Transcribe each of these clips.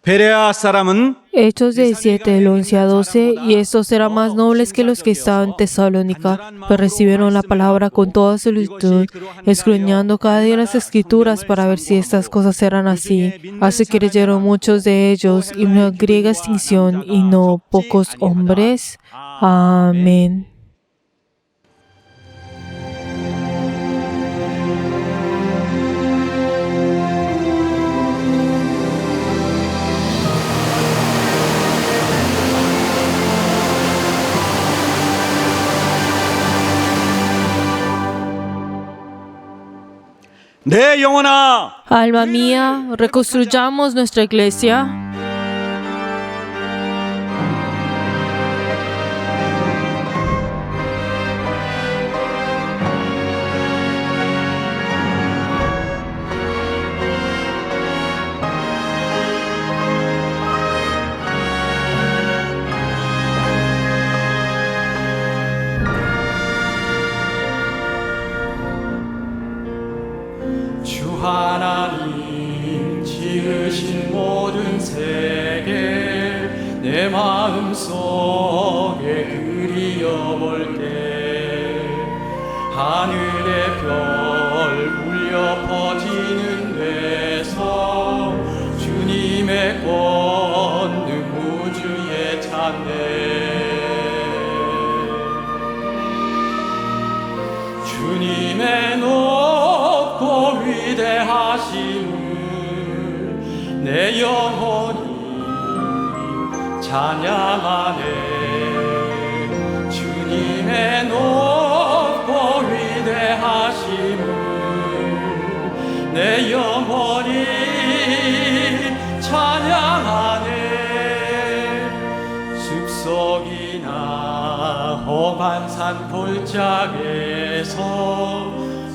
베레아 사람은 Hechos 17, del 11 a 12, y estos eran más nobles que los que estaban en Tesalónica, pero recibieron la palabra con toda solicitud, escudriñando cada día las Escrituras para ver si estas cosas eran así. Así que creyeron muchos de ellos, y una griega extinción, y no pocos hombres. Amén. 내 영혼아, Alma mía, reconstruyamos nuestra iglesia. 주 하나님 지으신 모든 세계 내 마음속에 그리어볼 때 하늘의 별 울려 퍼지는 데서 주님의 권능 우주에 찬네 주님의 높고 위대하심을 내 영혼이 찬양하네 주님의 높고 위대하심을 내 영혼이 찬양하네 숲속이나 험한 산 골짜기에서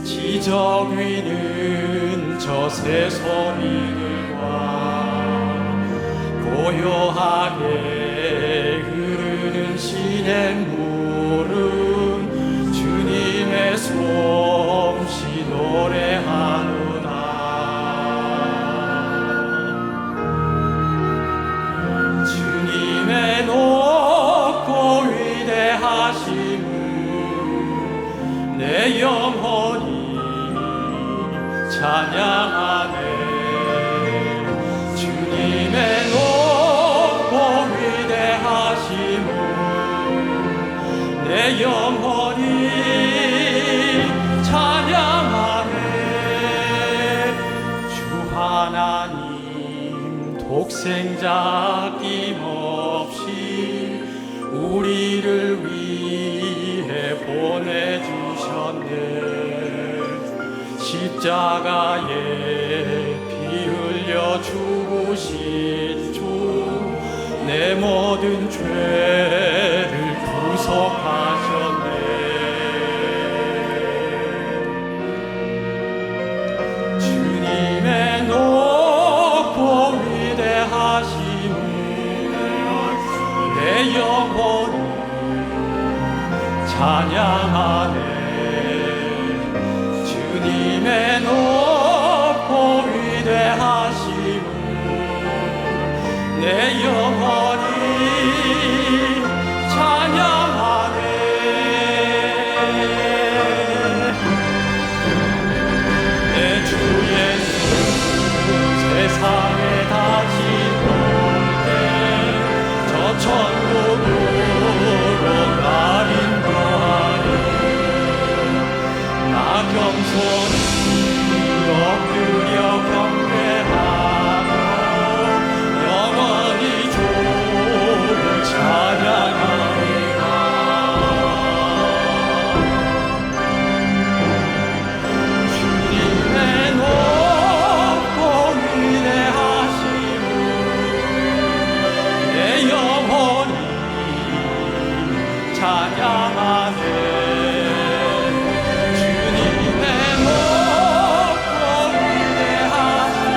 지적 위는 저 새소리들과 고요하게 흐르는 시냇물은 주님의 솜씨 노래하노라 주님의 높고 위대하심을 내 영혼이 찬양하네 주님의 높고 위대하심을 내 영혼이 찬양하네 주 하나님 독생자 아낌없이 우리를 위해 보내주셨네 십자가에 피 흘려 죽으신 주 내 모든 죄를 구속하셨네 주님의 높고 위대하심을 내 영혼이 찬양하네 주님의 높고 위대하심을 내 영혼이 찬양하네 내 주 예수 세상에 다시 올 때 저 천국으로 날 인도하리 나 겸손히 엎드려 경배하며 영원히 주를 찬양하리라 주님의 높고 위대하심을 내 영혼이 찬양하네 주님의 높고 위대하심을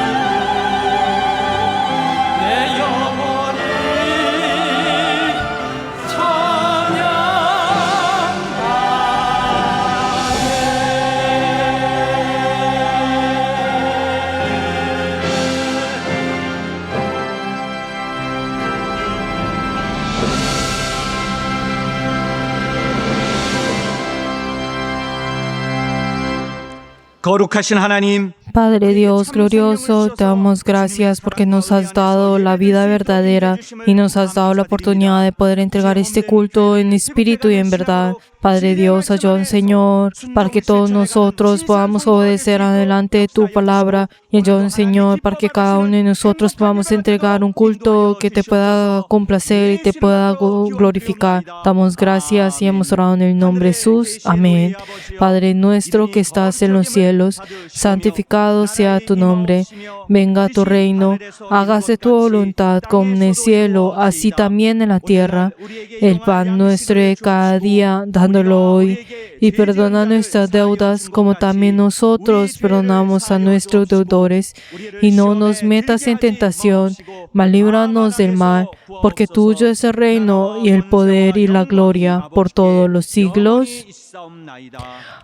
거룩하신 하나님, Padre Dios glorioso, te damos gracias porque nos has dado la vida verdadera y nos has dado la oportunidad de poder entregar este culto en espíritu y en verdad. Padre Dios, ayúdanos, Señor, para que todos nosotros podamos obedecer adelante de tu palabra. Y ayúdanos, Señor, para que cada uno de nosotros podamos entregar un culto que te pueda complacer y te pueda glorificar. Damos gracias y hemos orado en el nombre de Jesús. Amén. Padre nuestro que estás en los cielos, santificado sea tu nombre. Venga tu reino, hágase tu voluntad como en el cielo, así también en la tierra. El pan nuestro de cada día, dándolo hoy, y perdona nuestras deudas como también nosotros perdonamos a nuestros deudores, y no nos metas en tentación, mas líbranos del mal, porque tuyo es el reino y el poder y la gloria por todos los siglos.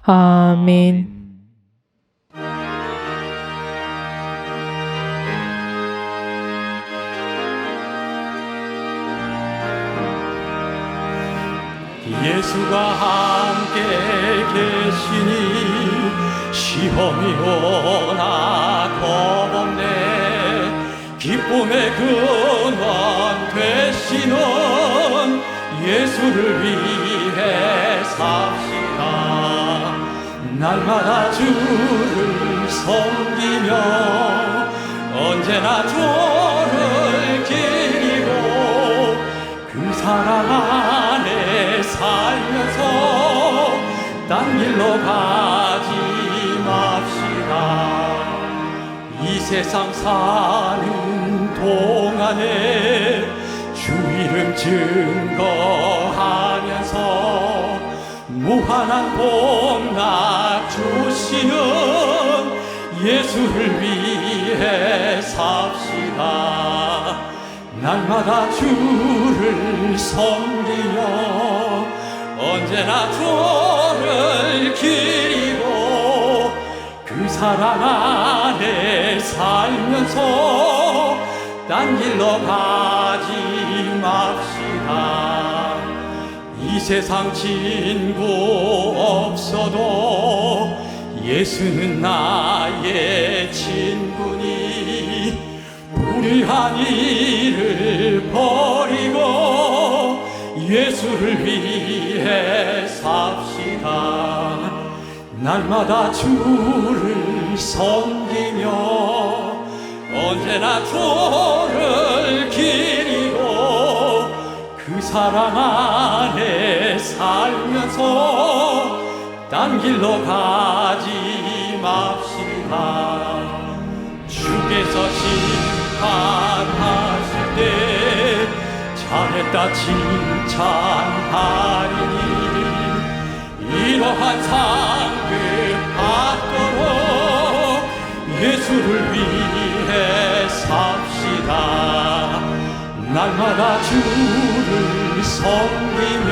Amén. 예수가 함께 계시니 시험이 오나 겁없네. 기쁨의 근원 되시는 예수를 위해 삽시다. 날마다 주를 섬기며 언제나 주를 기리고 그 사랑 안에 살면서 딴 길로 가지 맙시다. 이 세상 사는 동안에 주 이름 증거하면서 무한한 복락 주시는 예수를 위해 삽시다. 날마다 주를 섬기며 언제나 주를 기리고 그 사랑 안에 살면서 딴 길로 가지 맙시다. 이 세상 친구 없어도 예수는 나의 친구니 불의한 일을 버리고 예수를 위해 삽시다. 날마다 주를 섬기며 언제나 주를 기리고 그 사랑 안에 살면서 딴 길로 가지 맙시다. 주께서 심판하실 때 잘했다 칭찬하리니 이러한 상급 받도록 예수를 위해 삽시다. 날마다 주를 섬기며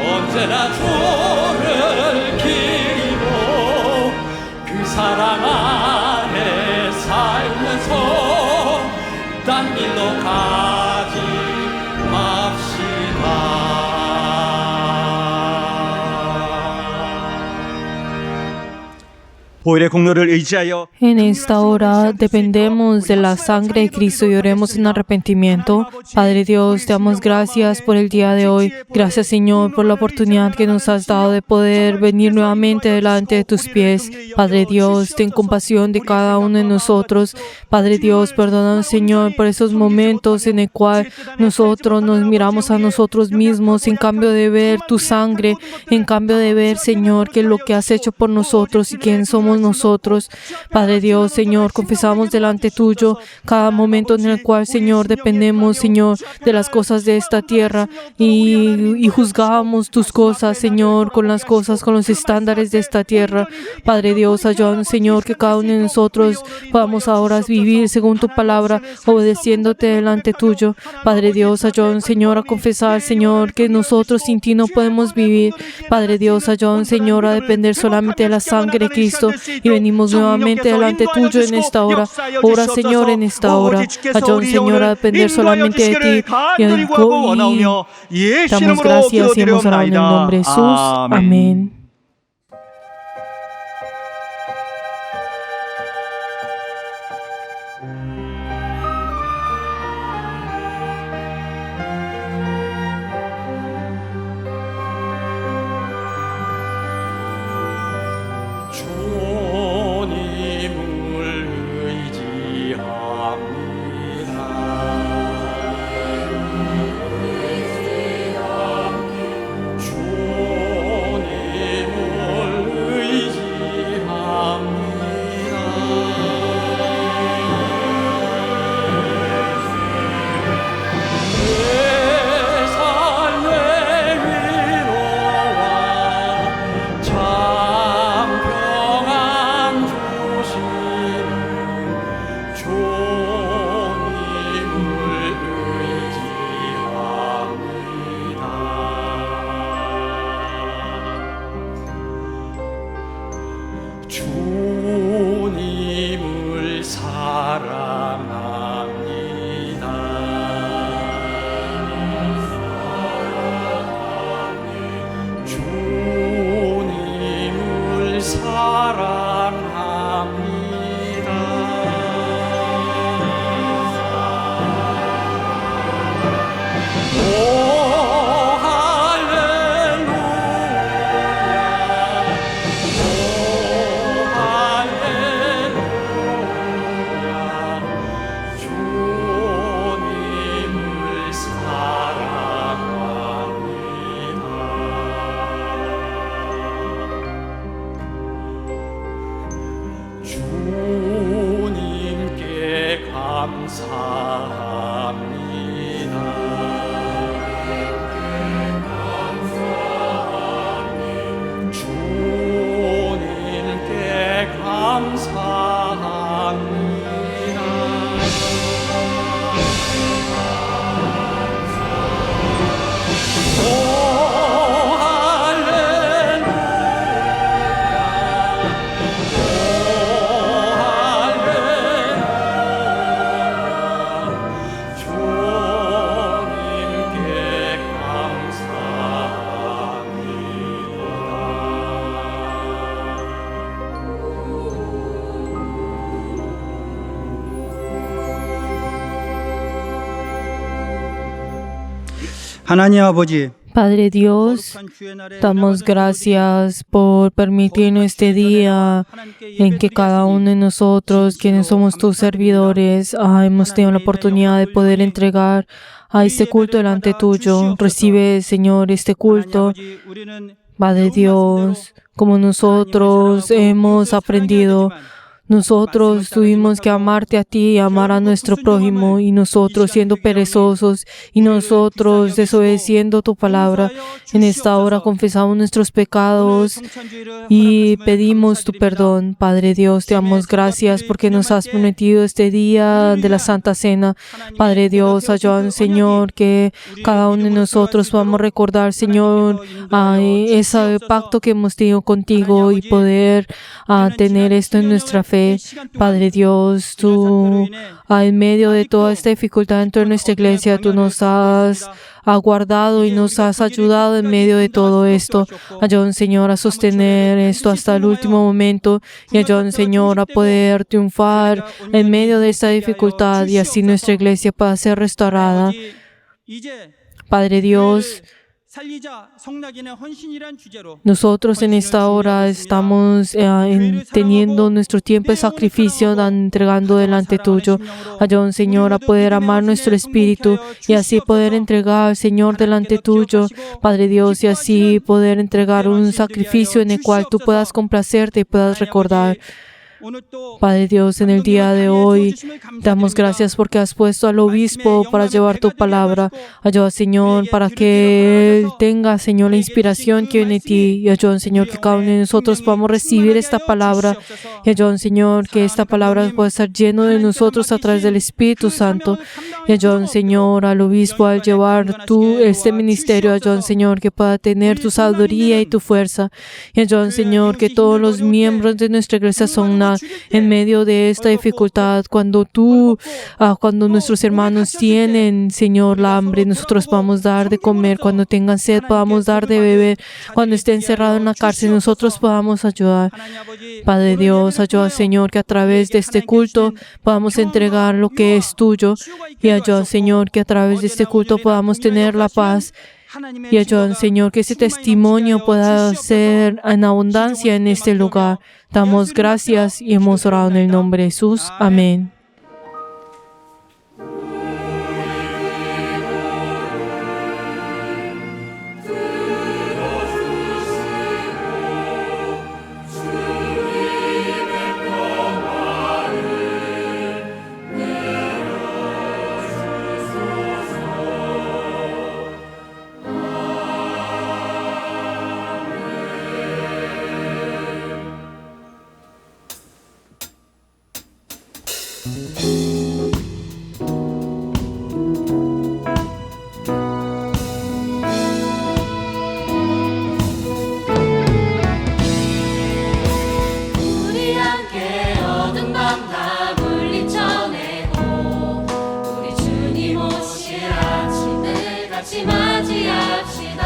언제나 주를 기리고 그 사랑 안에 살면서 딴 길로 가지 맙시다. 보혈의 공로를 의지하여 En esta hora dependemos de la sangre de Cristo y oremos en arrepentimiento. Padre Dios, te damos gracias por el día de hoy. Gracias, Señor, por la oportunidad que nos has dado de poder venir nuevamente delante de tus pies. Padre Dios, ten compasión de cada uno de nosotros. Padre Dios, perdónanos, Señor, por esos momentos en el cual nosotros nos miramos a nosotros mismos en cambio de ver tu sangre, en cambio de ver, Señor, qué es lo que has hecho por nosotros y quién somos nosotros. Padre Dios, Señor, confesamos delante tuyo cada momento en el cual, Señor, dependemos, Señor, de las cosas de esta tierra y juzgamos tus cosas, Señor, con las cosas, con los estándares de esta tierra. Padre Dios, ayúdanos, Señor, que cada uno de nosotros podamos ahora vivir según tu palabra, obedeciéndote delante tuyo. Padre Dios, ayúdanos, Señor, a confesar, Señor, que nosotros sin ti no podemos vivir. Padre Dios, ayúdanos, Señor, a depender solamente de la sangre de Cristo y venimos nuevamente delante tuyo en esta hora. Ora, Señor, en esta hora. Ayúdanos, Señor, a depender solamente de ti y damos gracias y hemos orado en el nombre de Jesús. Amén. 주님을 사랑합니다. 주님을 사랑합니다. 오 할렐루야 오 할렐루야 주님을 사랑합니다. 주님께 감사합니다. 주님께 감사합니다. 오 할렐루야 오 할렐루야 주님께 하나님 아버지, Padre Dios, 거룩한 주의 날에 damos gracias por permitirnos este día en que cada uno de nosotros, quienes somos tus servidores, hemos tenido la oportunidad de poder entregar a este culto delante tuyo. Recibe, Señor, este culto. Padre Dios, como nosotros hemos aprendido, nosotros tuvimos que amarte a ti y amar a nuestro prójimo, y nosotros siendo perezosos y nosotros desobedeciendo tu palabra, en esta hora confesamos nuestros pecados y pedimos tu perdón. Padre Dios, te damos gracias porque nos has prometido este día de la Santa Cena. Padre Dios, ayúdanos, Señor, que cada uno de nosotros podamos recordar, Señor, ese pacto que hemos tenido contigo y poder tener esto en nuestra fe. Padre Dios, tú en medio de toda esta dificultad dentro de nuestra iglesia, tú nos has guardado y nos has ayudado en medio de todo esto. Ayúdanos, Señor, a sostener esto hasta el último momento, y ayúdanos, Señor, a poder triunfar en medio de esta dificultad, y así nuestra iglesia pueda ser restaurada. Padre Dios, nosotros en esta hora estamos teniendo nuestro tiempo de sacrificio, entregando delante tuyo. Ayúdanos, Señor, a poder amar nuestro espíritu y así poder entregar, Señor, delante tuyo, Padre Dios, y así poder entregar un sacrificio en el cual tú puedas complacerte y puedas recordar. Padre Dios, en el día de hoy damos gracias porque has puesto al obispo para llevar tu palabra. Ayuda, Señor, para que él tenga, Señor, la inspiración que viene de ti. Y ayuda, Señor, que cada uno de nosotros podamos recibir esta palabra. Y ayuda, Señor, que esta palabra pueda estar lleno de nosotros a través del Espíritu Santo. Y ayuda, Señor, al obispo al llevar este ministerio. Ayuda, Señor, que pueda tener tu sabiduría y tu fuerza. Y ayuda, Señor, que todos los miembros de nuestra iglesia son en medio de esta dificultad, cuando nuestros hermanos tienen, Señor, la hambre, nosotros podamos dar de comer; cuando tengan sed, podamos dar de beber; cuando estén encerrados en la cárcel, nosotros podamos ayudar. Padre Dios, ayuda, Señor, que a través de este culto podamos entregar lo que es tuyo, y ayuda, Señor, que a través de este culto podamos tener la paz. Y ayuda, Señor, que ese testimonio pueda ser en abundancia en este lugar. Damos gracias y hemos orado en el nombre de Jesús. Amén. 같이 맞이합시다.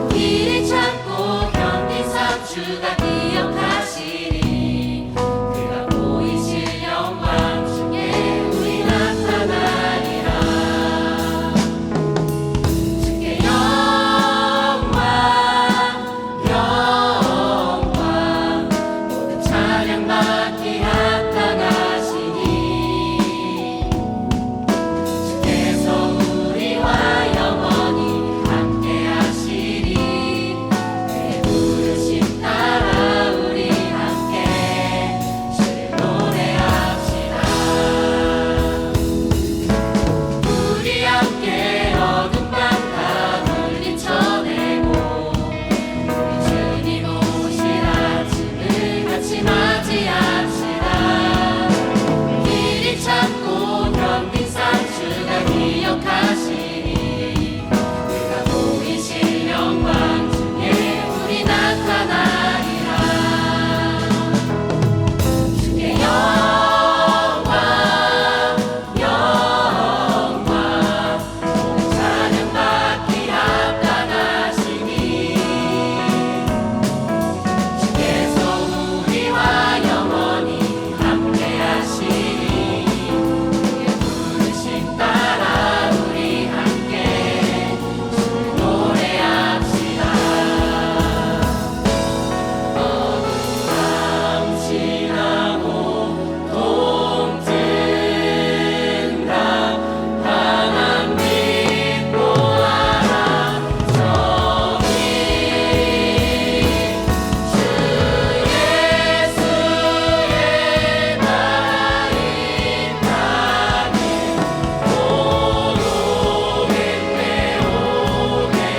길이 찾고 견딘 삶 주가 기억하시니 그가 보이실 영광 중에 우리 나타나리라. 주께 영광 영광 모든 찬양 받기 합당하시니 주께서 우리와 영원히 함께하시리. 그의 부르심 따라 우리 함께 주를 노래합시다. 우리 함께 어둠 밤 다 물리쳐내고 우리 주님 오실 아침을 같이 맞이합시다. 길이 찾고 견딘 삶 주가 기억하시니 그가 보이실 영광 중에 우리 나타나리라. 주께 영광 영광 모든 찬양 받기 합당하시니 주께서 우리와 영원히 함께하시니 그의 부르심 따라 우리 함께 주를 노래합시다. 어둠 밤 지나고 동등랑 환한 빛 보아라. 저기 주 예수의 나라 이 땅에 오겠네 오겠네.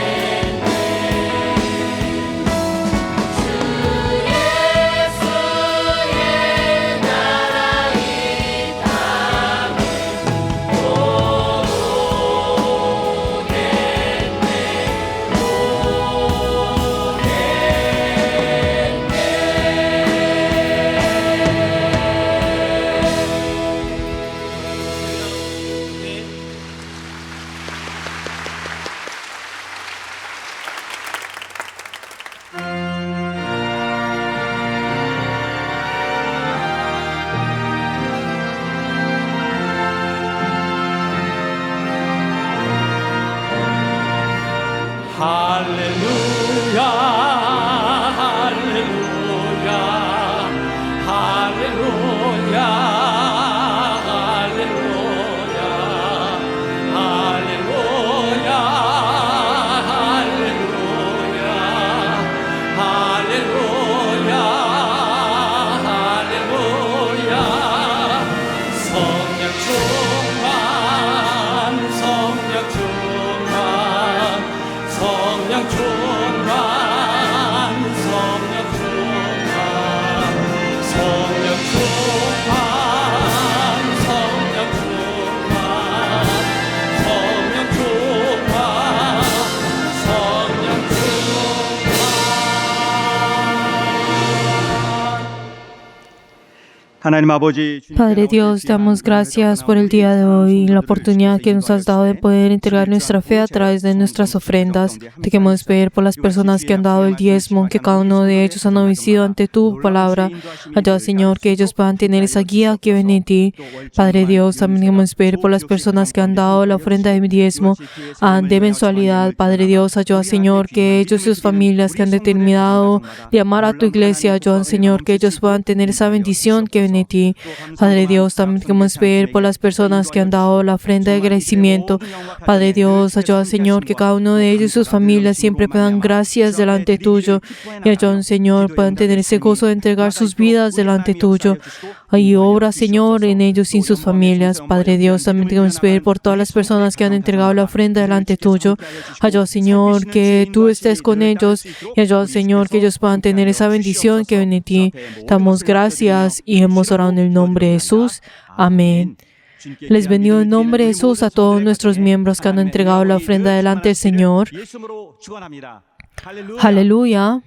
주 예수의 나라 이 땅에 할렐루야 할렐루야 할렐루야 할렐루야 할렐루야 할렐루야 할렐루야 할렐루야. 성령 충만 성령 충만 성령 충만 성령 충만 성령 충만 성령 충만 성령 충만 성령 충만. 하나님 아버지, Padre Dios, damos gracias por el día de hoy y la oportunidad que nos has dado de poder entregar nuestra fe a través de nuestras ofrendas. Te queremos pedir por las personas que han dado el diezmo, que cada uno de ellos han obedecido ante tu palabra. Ayuda, Señor, que ellos puedan tener esa guía que viene de ti. Padre Dios, también queremos pedir por las personas que han dado la ofrenda de diezmo de mensualidad. Padre Dios, ayuda, Señor, que ellos y sus familias que han determinado de amar a tu iglesia, ayuda, Señor, que ellos puedan tener esa bendición que viene de ti. Padre Dios, también queremos pedir por las personas que han dado la ofrenda de agradecimiento. Padre Dios, ayuda, Señor, que cada uno de ellos y sus familias siempre puedan gracias delante tuyo. Y ayuda, Señor, puedan tener ese gozo de entregar sus vidas delante tuyo. Y obra, Señor, en ellos y en sus familias. Padre Dios, también queremos pedir por todas las personas que han entregado la ofrenda delante tuyo. Ayuda, Señor, que tú estés con ellos. Y ayuda, Señor, que ellos puedan tener esa bendición que viene de ti. Damos gracias y hemos orado en el nombre de Jesús. Amén. Les bendigo en nombre de Jesús a todos nuestros miembros que han entregado la ofrenda delante del Señor. Aleluya.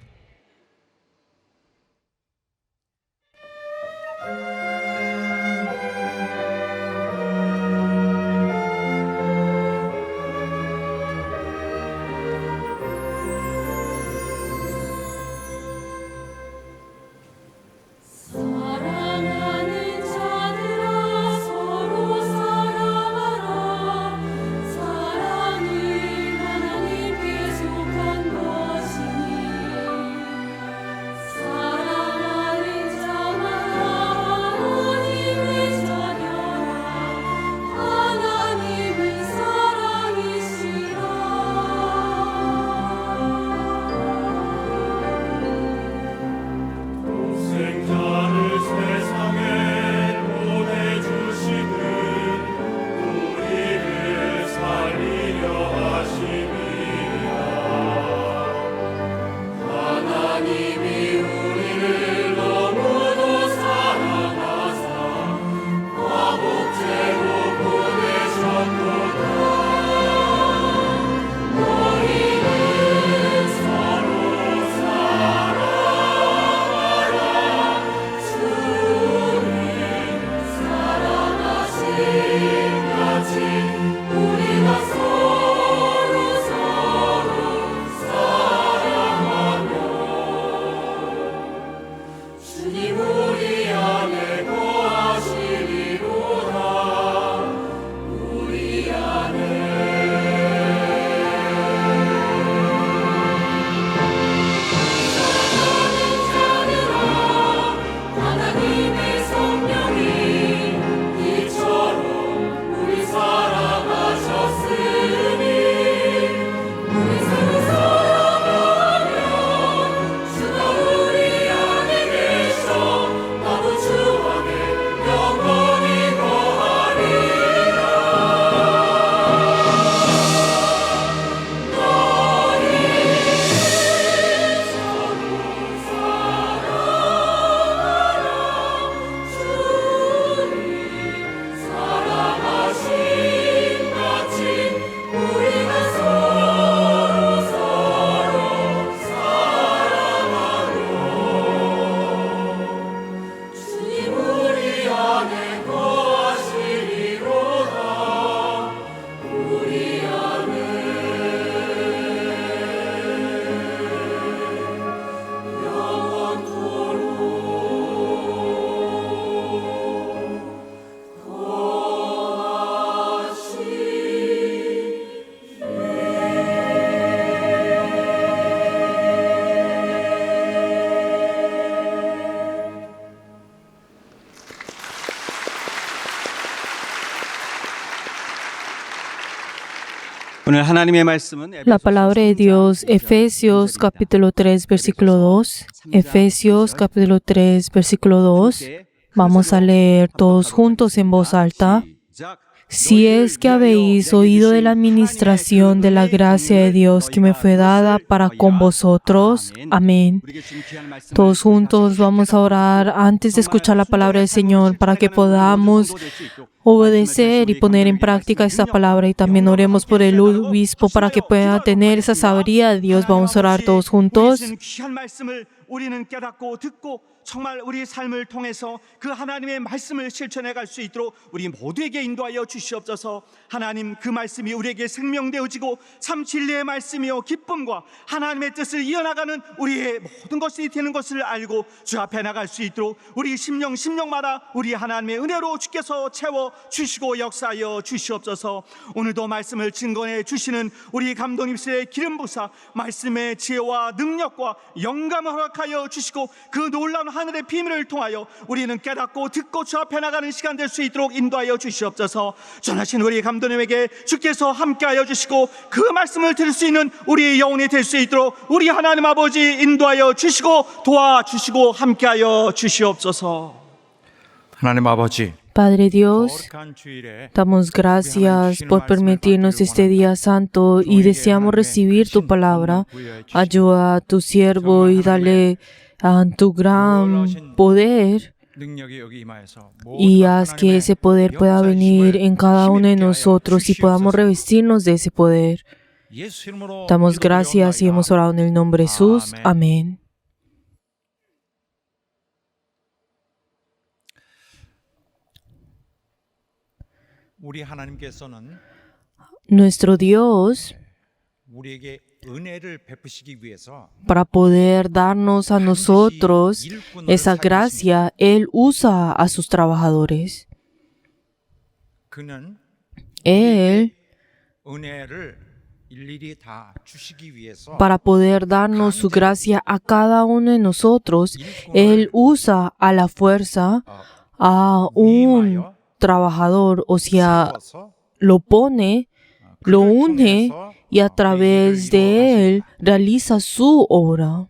오늘 하나님의 말씀은 La palabra de Dios, Efesios capítulo 3, versículo 2. Efesios capítulo 3, versículo 2. Vamos a leer todos juntos en voz alta. Si es que habéis oído de la administración de la gracia de Dios que me fue dada para con vosotros. Amén. Todos juntos vamos a orar antes de escuchar la palabra del Señor para que podamos obedecer y poner en práctica esta palabra, y también oremos por el obispo para que pueda tener esa sabiduría de Dios. Vamos a orar todos juntos. 우리는 깨닫고 듣고 정말 우리 삶을 통해서 그 하나님의 말씀을 실천해 갈 수 있도록 우리 모두에게 인도하여 주시옵소서. 하나님, 그 말씀이 우리에게 생명되어지고 참 진리의 말씀이요 기쁨과 하나님의 뜻을 이어나가는 우리의 모든 것이 되는 것을 알고 주 앞에 나갈 수 있도록 우리 심령마다 우리 하나님의 은혜로 주께서 채워 주시고 역사하여 주시옵소서. 오늘도 말씀을 증거해 주시는 우리 감독님들의 기름 부사 말씀의 지혜와 능력과 영감을 허락하여 주시고 그 놀라운 하늘의 비밀을 통하여 우리는 깨닫고 듣고 주 앞에 나가는 시간 될 수 있도록 인도하여 주시옵소서. 전하신 우리 감독님에게 주께서 함께하여 주시고 그 말씀을 들을 수 있는 우리의 영혼이 될 수 있도록 우리 하나님 아버지 인도하여 주시고 도와주시고 함께하여 주시옵소서. 하나님 아버지, Padre Dios, 거룩한 주일에 damos gracias por permitirnos este día santo y deseamos recibir tu palabra. Ayuda a tu siervo y dale tu gran poder 능력이 여기 임하여서 y haz que ese poder pueda venir en cada uno de nosotros y podamos revestirnos de ese poder. 예수 이름으로 Damos gracias y hemos orado en el nombre de Jesús. Amén. 우리 하나님께서는 Nuestro Dios, 우리에게 은혜를 베푸시기 위해서 para poder darnos a nosotros esa gracia, Él usa a sus trabajadores. 그는 Él, 은혜를 일일이 다 주시기 위해서 para poder darnos su gracia a cada uno de nosotros, Él usa a la fuerza a un trabajador, o sea, 세워서 lo pone, lo une y a través de Él realiza su obra.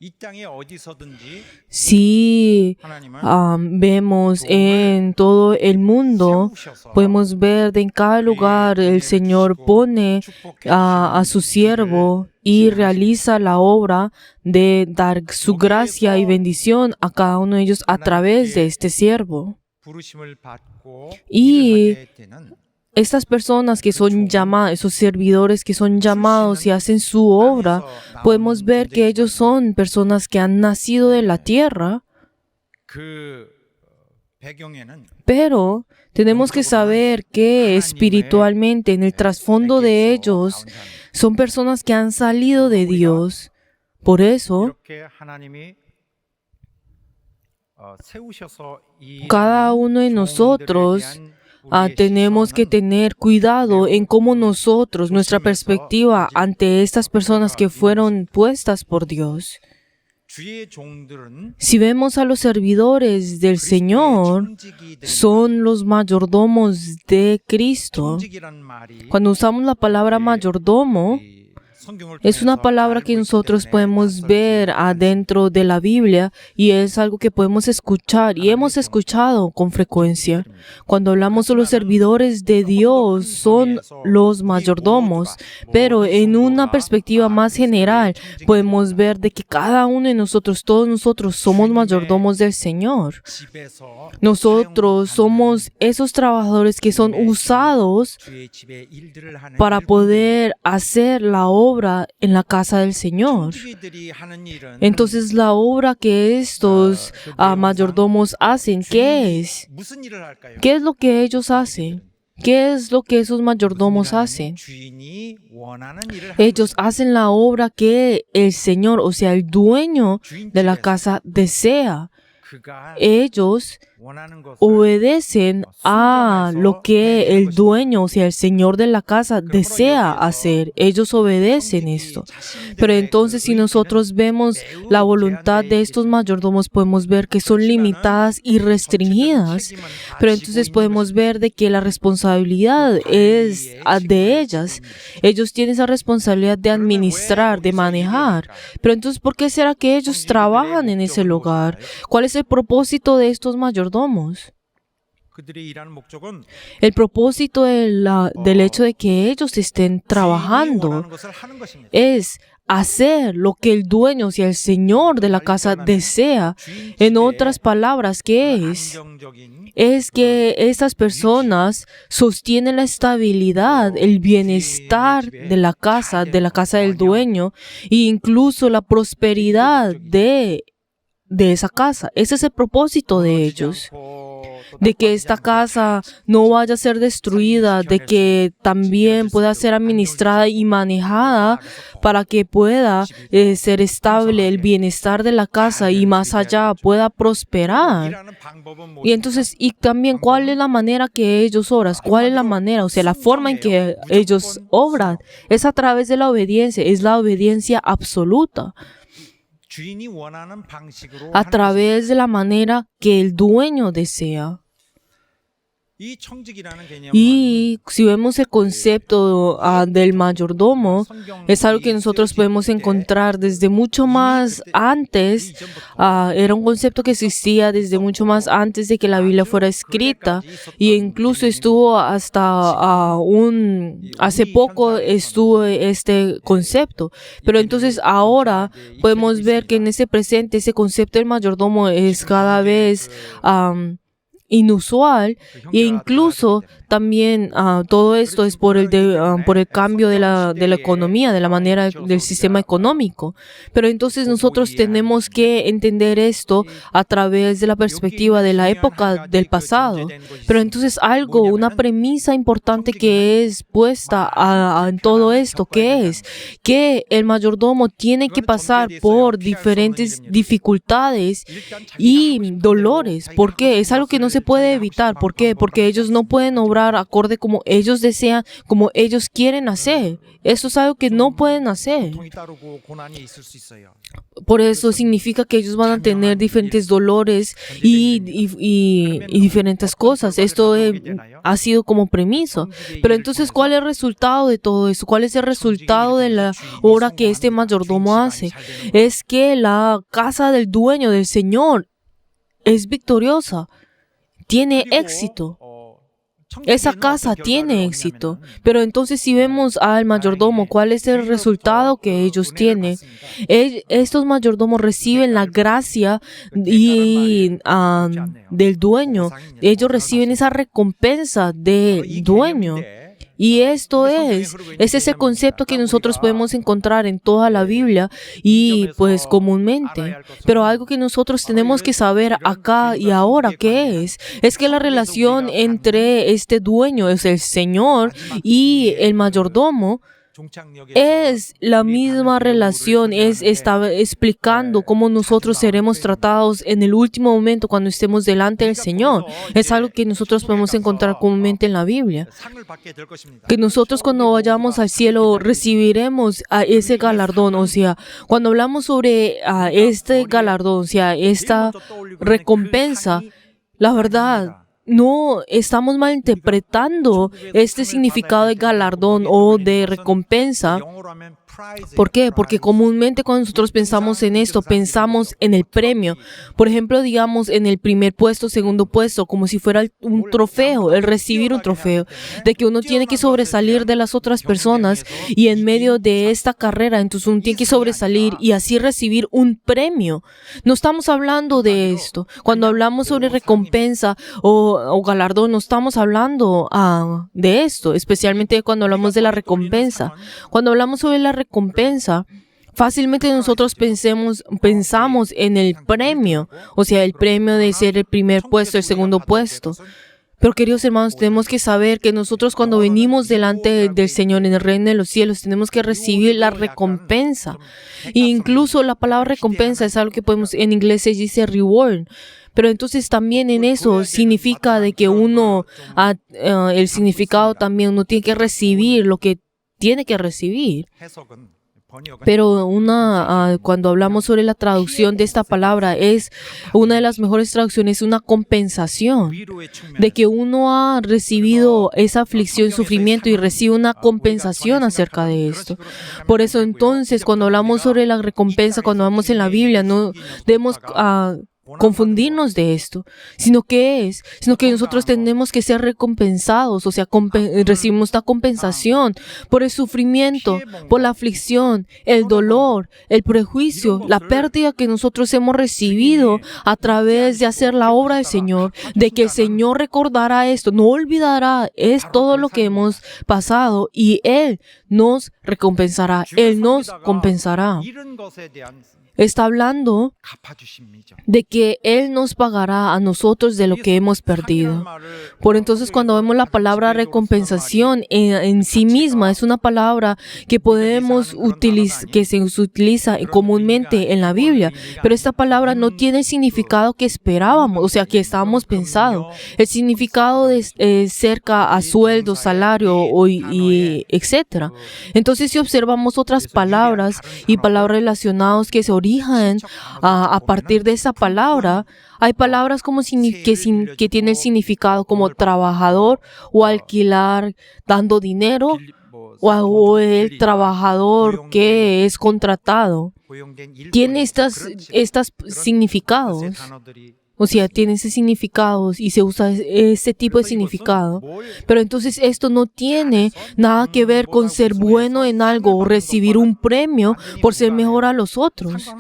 이 땅에 어디서든지 Si 하나님은 vemos en todo el mundo, 세우셔서 podemos ver de en cada lugar el Señor pone a su siervo y realiza la obra de dar su gracia y bendición a cada uno de ellos a través de este siervo. 부르심을 받고 Y 일을 하게 되는 estas personas que son llamadas, esos servidores que son llamados y hacen su obra, podemos ver que ellos son personas que han nacido de la tierra, 그 배경에는 pero tenemos que saber que espiritualmente en el trasfondo de ellos son personas que han salido de Dios. Por eso, 이렇게 하나님이 세우셔서 이 cada uno de nosotros tenemos que tener cuidado en cómo nosotros, nuestra perspectiva ante estas personas que fueron puestas por Dios. 주의 종들은 Si vemos a los servidores del Señor, son los mayordomos de Cristo. 종직이란 말이 Cuando usamos la palabra mayordomo, es una palabra que nosotros podemos ver adentro de la Biblia y es algo que podemos escuchar y hemos escuchado con frecuencia. Cuando hablamos de los servidores de Dios, son los mayordomos, pero en una perspectiva más general podemos ver de que cada uno de nosotros, todos nosotros somos mayordomos del Señor. 집에서 Nosotros somos esos trabajadores que son usados 주의 집에 일들을 하는 para poder hacer la obra en la casa del Señor. 종직이들이 하는 일은 Entonces, la obra que estos mayordomos hacen, ¿qué es? 무슨 일을 할까요? ¿Qué es lo que ellos hacen? ¿Qué es lo que esos mayordomos hacen? 주인이 원하는 일을 하는 Ellos hacen la obra que el Señor, o sea, el dueño de la casa desea. 그가 Ellos 원하는 것을 obedecen a lo que el dueño, o sea, el señor de la casa, desea hacer. Ellos obedecen esto. Pero entonces, si nosotros vemos la voluntad de estos mayordomos, podemos ver que son limitadas y restringidas. Pero entonces podemos ver de que la responsabilidad es de ellas. Ellos tienen esa responsabilidad de administrar, de manejar. Pero entonces, ¿por qué será que ellos trabajan en ese lugar? ¿Cuál es el propósito de estos mayordomos? 그들이 일하는 목적은 El propósito del hecho de que ellos estén 주인이 trabajando 원하는 것을 하는 것입니다. es hacer lo que el dueño, o sea, el señor de la casa desea. En otras palabras, ¿qué es? 안정적인 Es que estas personas sostienen la estabilidad, el bienestar de la casa del dueño e incluso la prosperidad de esa casa. Ese es el propósito de ellos. De que esta casa no vaya a ser destruida, de que también pueda ser administrada y manejada para que pueda ser estable el bienestar de la casa y más allá pueda prosperar. 일하는 방법은 Y entonces, y también, ¿cuál es la manera que ellos obran? ¿Cuál es la manera? O sea, la forma en que ellos obran es a través de la obediencia, es la obediencia absoluta, 주인이 원하는 방식으로 a 하는 través de la manera que el dueño desea. 이 청직이라는 개념은 Y si vemos el concepto del mayordomo, es algo que nosotros podemos encontrar desde mucho más antes. Era un concepto que existía desde mucho más antes de que la Biblia fuera escrita. Y incluso estuvo hasta hace poco estuvo este concepto. Pero entonces ahora podemos ver que en ese presente ese concepto del mayordomo es cada vez inusual e incluso también todo esto es por el cambio de la economía, de la manera del sistema económico. Pero entonces nosotros tenemos que entender esto a través de la perspectiva de la época del pasado. Pero entonces una premisa importante que es puesta en todo esto, que es que el mayordomo tiene que pasar por diferentes dificultades y dolores. ¿Por qué? Es algo que no se puede evitar. ¿Por qué? Porque ellos no pueden obrar acorde como ellos desean, como ellos quieren hacer. Eso es algo que no pueden hacer. 고통이 따르고 고난이 있을 수 있어요. Por eso significa que ellos van a tener diferentes dolores y diferentes cosas. Esto ha sido como premiso. Pero entonces, ¿cuál es el resultado de todo eso? ¿Cuál es el resultado de la obra que este mayordomo hace? Es que la casa del dueño, del Señor, es victoriosa. Tiene éxito. Esa casa tiene éxito. Pero entonces si vemos al mayordomo, ¿cuál es el resultado que ellos tienen? Estos mayordomos reciben la gracia del dueño. Ellos reciben esa recompensa del dueño. Y esto es ese concepto que nosotros podemos encontrar en toda la Biblia y pues comúnmente. Pero algo que nosotros tenemos que saber acá y ahora, ¿qué es? Es que la relación entre este dueño, es el Señor, y el mayordomo, es la misma relación, está explicando cómo nosotros seremos tratados en el último momento cuando estemos delante del Señor. Es algo que nosotros podemos encontrar comúnmente en la Biblia. Que nosotros cuando vayamos al cielo recibiremos ese galardón. O sea, cuando hablamos sobre este galardón, o sea, esta recompensa, la verdad, no estamos malinterpretando este significado de galardón o de recompensa. ¿Por qué? Porque comúnmente cuando nosotros pensamos en esto, pensamos en el premio. Por ejemplo, digamos en el primer puesto, segundo puesto, como si fuera un trofeo, el recibir un trofeo, de que uno tiene que sobresalir de las otras personas y en medio de esta carrera, entonces uno tiene que sobresalir y así recibir un premio. No estamos hablando de esto. Cuando hablamos sobre recompensa o galardón, no estamos hablando de esto, especialmente cuando hablamos de la recompensa. Cuando hablamos sobre la recompensa, fácilmente nosotros pensamos en el premio, o sea, el premio de ser el primer puesto, el segundo puesto. Pero queridos hermanos, tenemos que saber que nosotros cuando venimos delante del Señor en el reino de los cielos, tenemos que recibir la recompensa. E incluso la palabra recompensa es algo que podemos, en inglés se dice reward. Pero entonces también en eso significa de que uno, el significado también uno tiene que recibir lo que tiene que recibir. Pero cuando hablamos sobre la traducción de esta palabra, es una de las mejores traducciones, una compensación de que uno ha recibido esa aflicción, sufrimiento y recibe una compensación acerca de esto. Por eso entonces, cuando hablamos sobre la recompensa, cuando vamos en la Biblia, no debemos confundirnos de esto, sino que nosotros tenemos que ser recompensados, o sea, recibimos esta compensación por el sufrimiento, por la aflicción, el dolor, el prejuicio, la pérdida que nosotros hemos recibido a través de hacer la obra del Señor, de que el Señor recordará esto, no olvidará, es todo lo que hemos pasado y Él nos recompensará, Él nos compensará. Está hablando de que Él nos pagará a nosotros de lo que hemos perdido. Por entonces, cuando vemos la palabra recompensación en sí misma, es una palabra que que se utiliza comúnmente en la Biblia. Pero esta palabra no tiene el significado que esperábamos, o sea, que estábamos pensando. El significado de cerca a sueldo, salario, y etc. Entonces, si observamos otras palabras y palabras relacionadas que se origen a partir de esa palabra, hay palabras como que tienen significado como trabajador o alquilar dando dinero o el trabajador que es contratado. Tiene estos significados. O sea, tiene ese significado y se usa ese tipo de significado. Pero entonces esto no tiene nada que ver con ser bueno en algo o recibir un premio por ser mejor a los otros.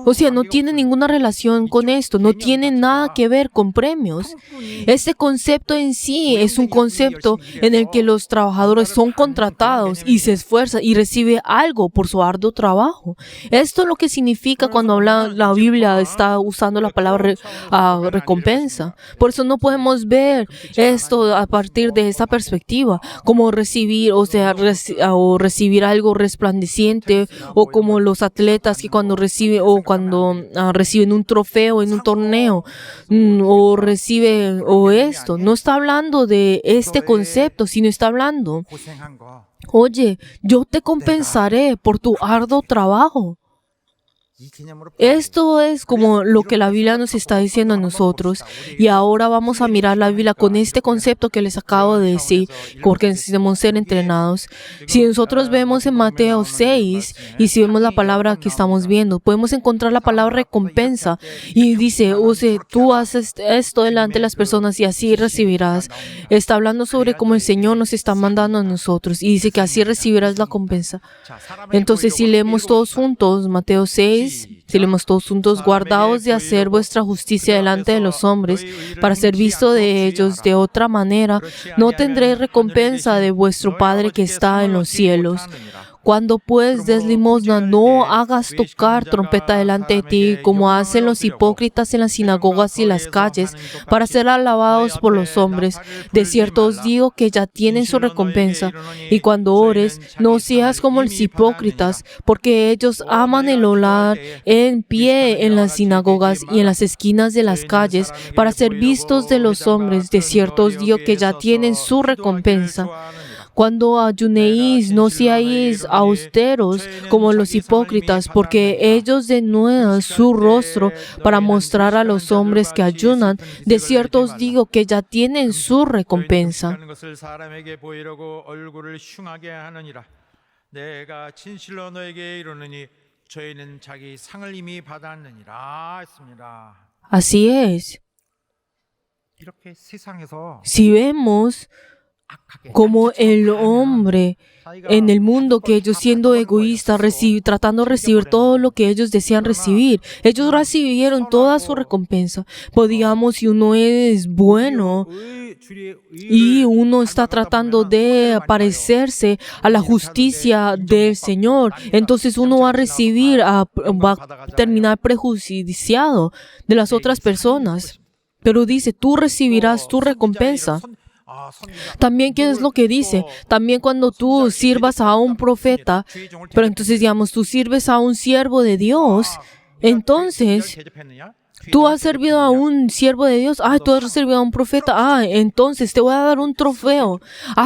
O sea, no tiene ninguna relación con esto, no tiene nada que ver con premios. Este concepto en sí es un concepto en el que los trabajadores son contratados y se esfuerzan y reciben algo por su arduo trabajo. Esto es lo que significa cuando la Biblia está usando la palabra recompensa. Por eso no podemos ver esto a partir de esa perspectiva, como recibir, o sea, recibir algo resplandeciente, o como los atletas que cuando reciben un trofeo en un torneo, o esto. No está hablando de este concepto, sino está hablando, oye, yo te compensaré por tu arduo trabajo. Esto es como lo que la Biblia nos está diciendo a nosotros. Y ahora vamos a mirar la Biblia con este concepto que les acabo de decir, porque necesitamos ser entrenados. Si nosotros vemos en Mateo 6, y si vemos la palabra que estamos viendo, podemos encontrar la palabra recompensa. Y dice, o sea, tú haces esto delante de las personas y así recibirás. Está hablando sobre cómo el Señor nos está mandando a nosotros. Y dice que así recibirás la recompensa. Entonces, si leemos todos juntos, Mateo 6, si leemos todos juntos, guardaos de hacer vuestra justicia delante de los hombres, para ser visto de ellos. De otra manera, no tendréis recompensa de vuestro Padre que está en los cielos. Cuando pues des limosna, no hagas tocar trompeta delante de ti, como hacen los hipócritas en las sinagogas y las calles, para ser alabados por los hombres. De cierto os digo que ya tienen su recompensa. Y cuando ores, no seas como los hipócritas, porque ellos aman el orar en pie en las sinagogas y en las esquinas de las calles, para ser vistos de los hombres. De cierto os digo que ya tienen su recompensa. Cuando ayunéis, no seáis austeros como los hipócritas, porque ellos denudan su rostro para mostrar a los hombres que ayunan. De cierto os digo que ya tienen su recompensa. Así es. Si vemos como el hombre en el mundo, que ellos siendo egoístas, tratando de recibir todo lo que ellos desean recibir, ellos recibieron toda su recompensa. Pues digamos, si uno es bueno y uno está tratando de parecerse a la justicia del Señor, entonces uno va a terminar prejudiciado de las otras personas. pero dice, tú recibirás tu recompensa. También, ¿qué es lo que dice? También cuando tú sirvas a un profeta, pero entonces, digamos, tú sirves a un siervo de Dios, entonces, tú has servido a un siervo de Dios, tú has servido a un profeta, entonces te voy a dar un trofeo,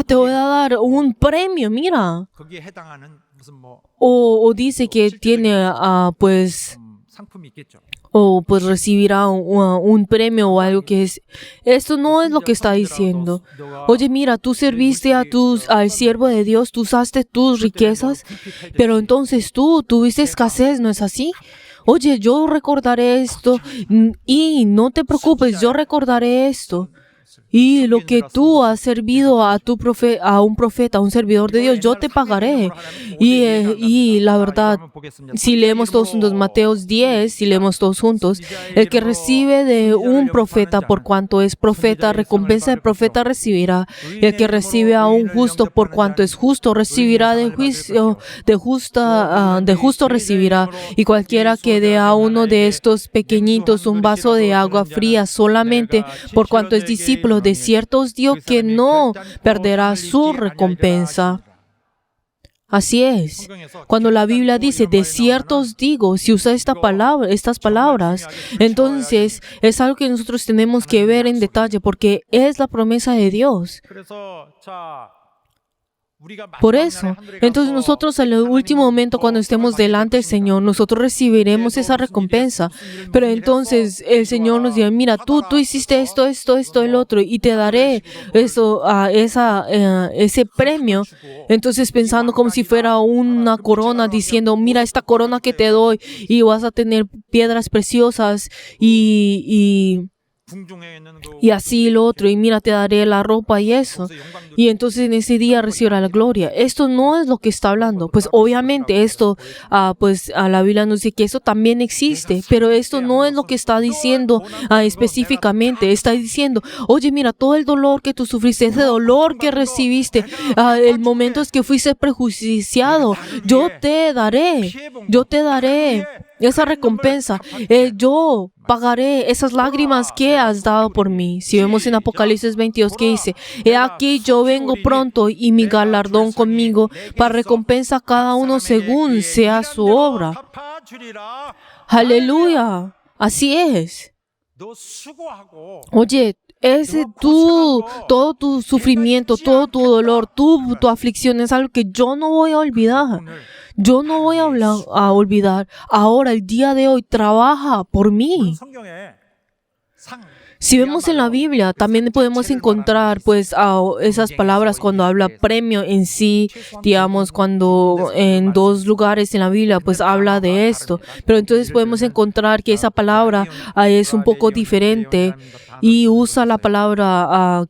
te voy a dar un premio, mira. 거기에 해당하는 무슨 뭐 O dice que tiene, pues, 상품이 있겠죠. o pues recibirá un premio o algo que es. Esto no es lo que está diciendo. Oye, mira, tú serviste al siervo de Dios, tú usaste tus riquezas, pero entonces tú tuviste escasez, ¿no es así? Oye, yo recordaré esto y no te preocupes, yo recordaré esto. Y lo que tú has servido a un profeta, a un servidor de Dios, yo te pagaré. Y la verdad, si leemos todos juntos Mateos 10, si leemos todos juntos, el que recibe de un profeta por cuanto es profeta, recompensa de profeta recibirá. El que recibe a un justo por cuanto es justo, recibirá de juicio, de justo recibirá. Y cualquiera que dé a uno de estos pequeñitos un vaso de agua fría solamente por cuanto es discípulo, de cierto os digo que no perderá su recompensa. Así es. Cuando la Biblia dice, de cierto os digo, si usa estas palabras, entonces es algo que nosotros tenemos que ver en detalle porque es la promesa de Dios. Por eso, entonces nosotros en el último momento cuando estemos delante del Señor, nosotros recibiremos esa recompensa. Pero entonces el Señor nos dirá, mira, tú hiciste esto, el otro, y te daré eso, ese premio. Entonces pensando como si fuera una corona, diciendo, mira esta corona que te doy, y vas a tener piedras preciosas y así lo otro, y mira, te daré la ropa y eso. Y entonces en ese día recibirá la gloria. Esto no es lo que está hablando. Pues obviamente esto, la Biblia nos dice que eso también existe, pero esto no es lo que está diciendo específicamente. Está diciendo, oye, mira, todo el dolor que tú sufriste, ese dolor que recibiste, el momento es que fuiste prejuiciado, yo te daré esa recompensa. Yo pagaré esas lágrimas que has dado por mí. Si vemos en Apocalipsis 22 que dice, he aquí yo vengo pronto y mi galardón conmigo para recompensa a cada uno según sea su obra. Aleluya. Así es. Oye, todo tu sufrimiento, todo tu dolor, tu aflicción es algo que yo no voy a olvidar. Yo no voy a olvidar. Ahora, el día de hoy, trabaja por mí. Si vemos en la Biblia, también podemos encontrar pues esas palabras cuando habla premio en sí, digamos, cuando en 2 lugares en la Biblia pues habla de esto. Pero entonces podemos encontrar que esa palabra es un poco diferente y usa la palabra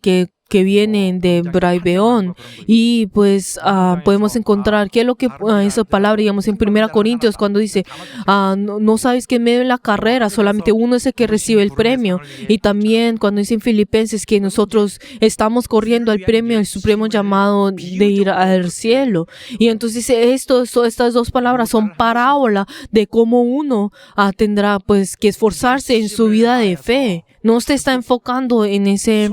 que vienen de Braibeón, y pues podemos encontrar qué es lo que esa palabra, digamos, en 1 Corintios cuando dice, no sabes que en medio de la carrera solamente uno es el que recibe el premio, y también cuando dice en Filipenses que nosotros estamos corriendo al premio, el supremo llamado de ir al cielo. Y entonces estas 2 palabras son parábola de cómo uno tendrá pues que esforzarse en su vida de fe. No se está enfocando en ese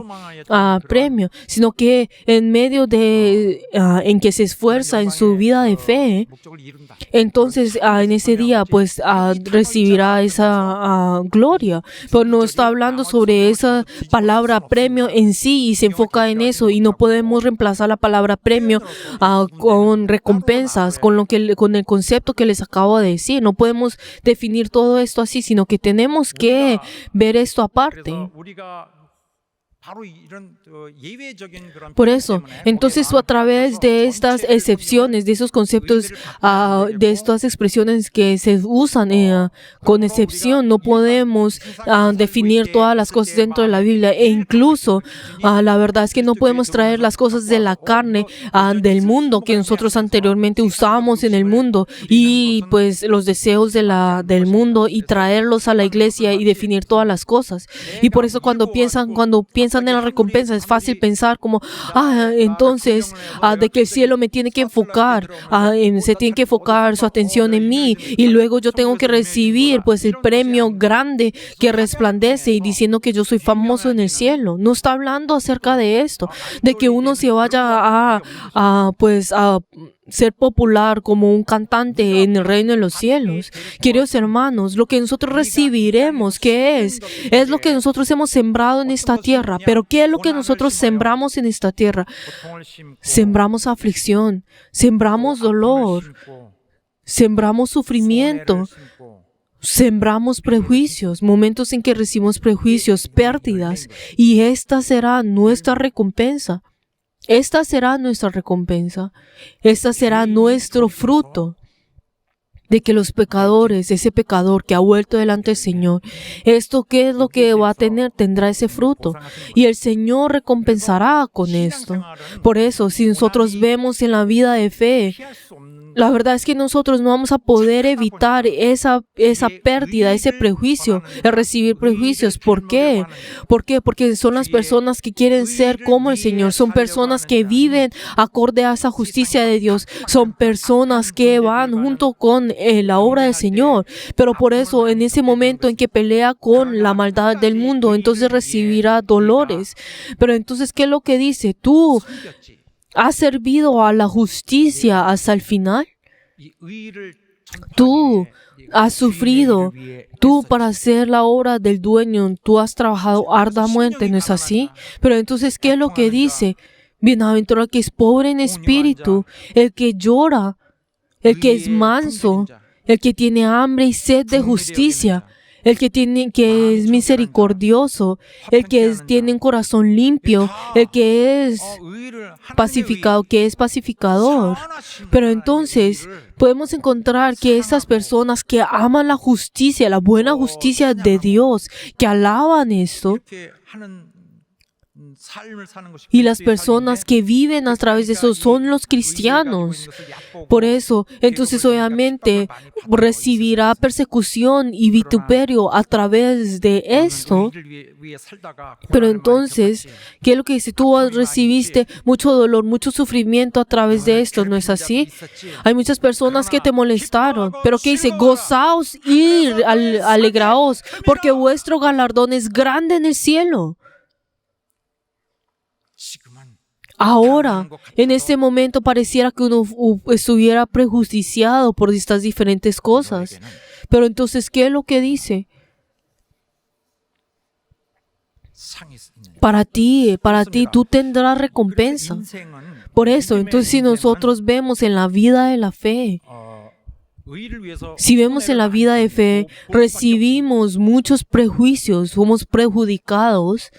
premio, sino que en medio de en que se esfuerza en su vida de fe, entonces en ese día pues recibirá esa gloria. Pero no está hablando sobre esa palabra premio en sí y se enfoca en eso, y no podemos reemplazar la palabra premio con recompensas, con el concepto que les acabo de decir. No podemos definir todo esto así, sino que tenemos que ver esto aparte. Por eso, entonces a través de estas excepciones, de esos conceptos, de estas expresiones que se usan con excepción, no podemos definir todas las cosas dentro de la Biblia, e incluso la verdad es que no podemos traer las cosas de la carne del mundo que nosotros anteriormente usábamos en el mundo, y pues los deseos del mundo, y traerlos a la iglesia y definir todas las cosas. Y por eso cuando piensan piensan en la recompensa, es fácil pensar como, entonces, de que el cielo me tiene que enfocar, se tiene que enfocar su atención en mí y luego yo tengo que recibir pues el premio grande que resplandece y diciendo que yo soy famoso en el cielo. No está hablando acerca de esto, de que uno se vaya a ser popular como un cantante en el reino de los cielos. Queridos hermanos, lo que nosotros recibiremos, ¿qué es? Es lo que nosotros hemos sembrado en esta tierra. Pero ¿qué es lo que nosotros sembramos en esta tierra? Sembramos aflicción, sembramos dolor, sembramos sufrimiento, sembramos prejuicios, momentos en que recibimos prejuicios, pérdidas, y esta será nuestra recompensa. Esta será nuestra recompensa. Esta será nuestro fruto de que los pecadores, ese pecador que ha vuelto delante del Señor, ¿esto qué es lo que va a tener? Tendrá ese fruto. Y el Señor recompensará con esto. Por eso, si nosotros vemos en la vida de fe, la verdad es que nosotros no vamos a poder evitar esa pérdida, ese prejuicio, el recibir prejuicios. ¿Por qué? ¿Por qué? Porque son las personas que quieren ser como el Señor. Son personas que viven acorde a esa justicia de Dios. Son personas que van junto con la obra del Señor. Pero por eso, en ese momento en que pelea con la maldad del mundo, entonces recibirá dolores. Pero entonces, ¿qué es lo que dice? Tú ¿has servido a la justicia hasta el final? Tú has sufrido. Tú para hacer la obra del dueño, tú has trabajado arduamente, ¿no es así? Pero entonces, ¿qué es lo que dice? Bienaventurado el que es pobre en espíritu, el que llora, el que es manso, el que tiene hambre y sed de justicia, el que es misericordioso, el que tiene un corazón limpio, el que es pacificado, que es pacificador. Pero entonces podemos encontrar que esas personas que aman la justicia, la buena justicia de Dios, que alaban esto, y las personas que viven a través de eso son los cristianos. Por eso, entonces obviamente recibirá persecución y vituperio a través de esto. Pero entonces, ¿qué es lo que dice? Tú recibiste mucho dolor, mucho sufrimiento a través de esto, ¿no es así? Hay muchas personas que te molestaron, pero ¿qué dice? Gozaos y alegraos, porque vuestro galardón es grande en el cielo. Ahora, en este momento pareciera que uno estuviera prejudiciado por estas diferentes cosas. Pero entonces, ¿qué es lo que dice? Para ti, tú tendrás recompensa. Por eso, entonces, si nosotros vemos en la vida de la fe, si vemos en la vida de fe, recibimos muchos prejuicios, somos perjudicados.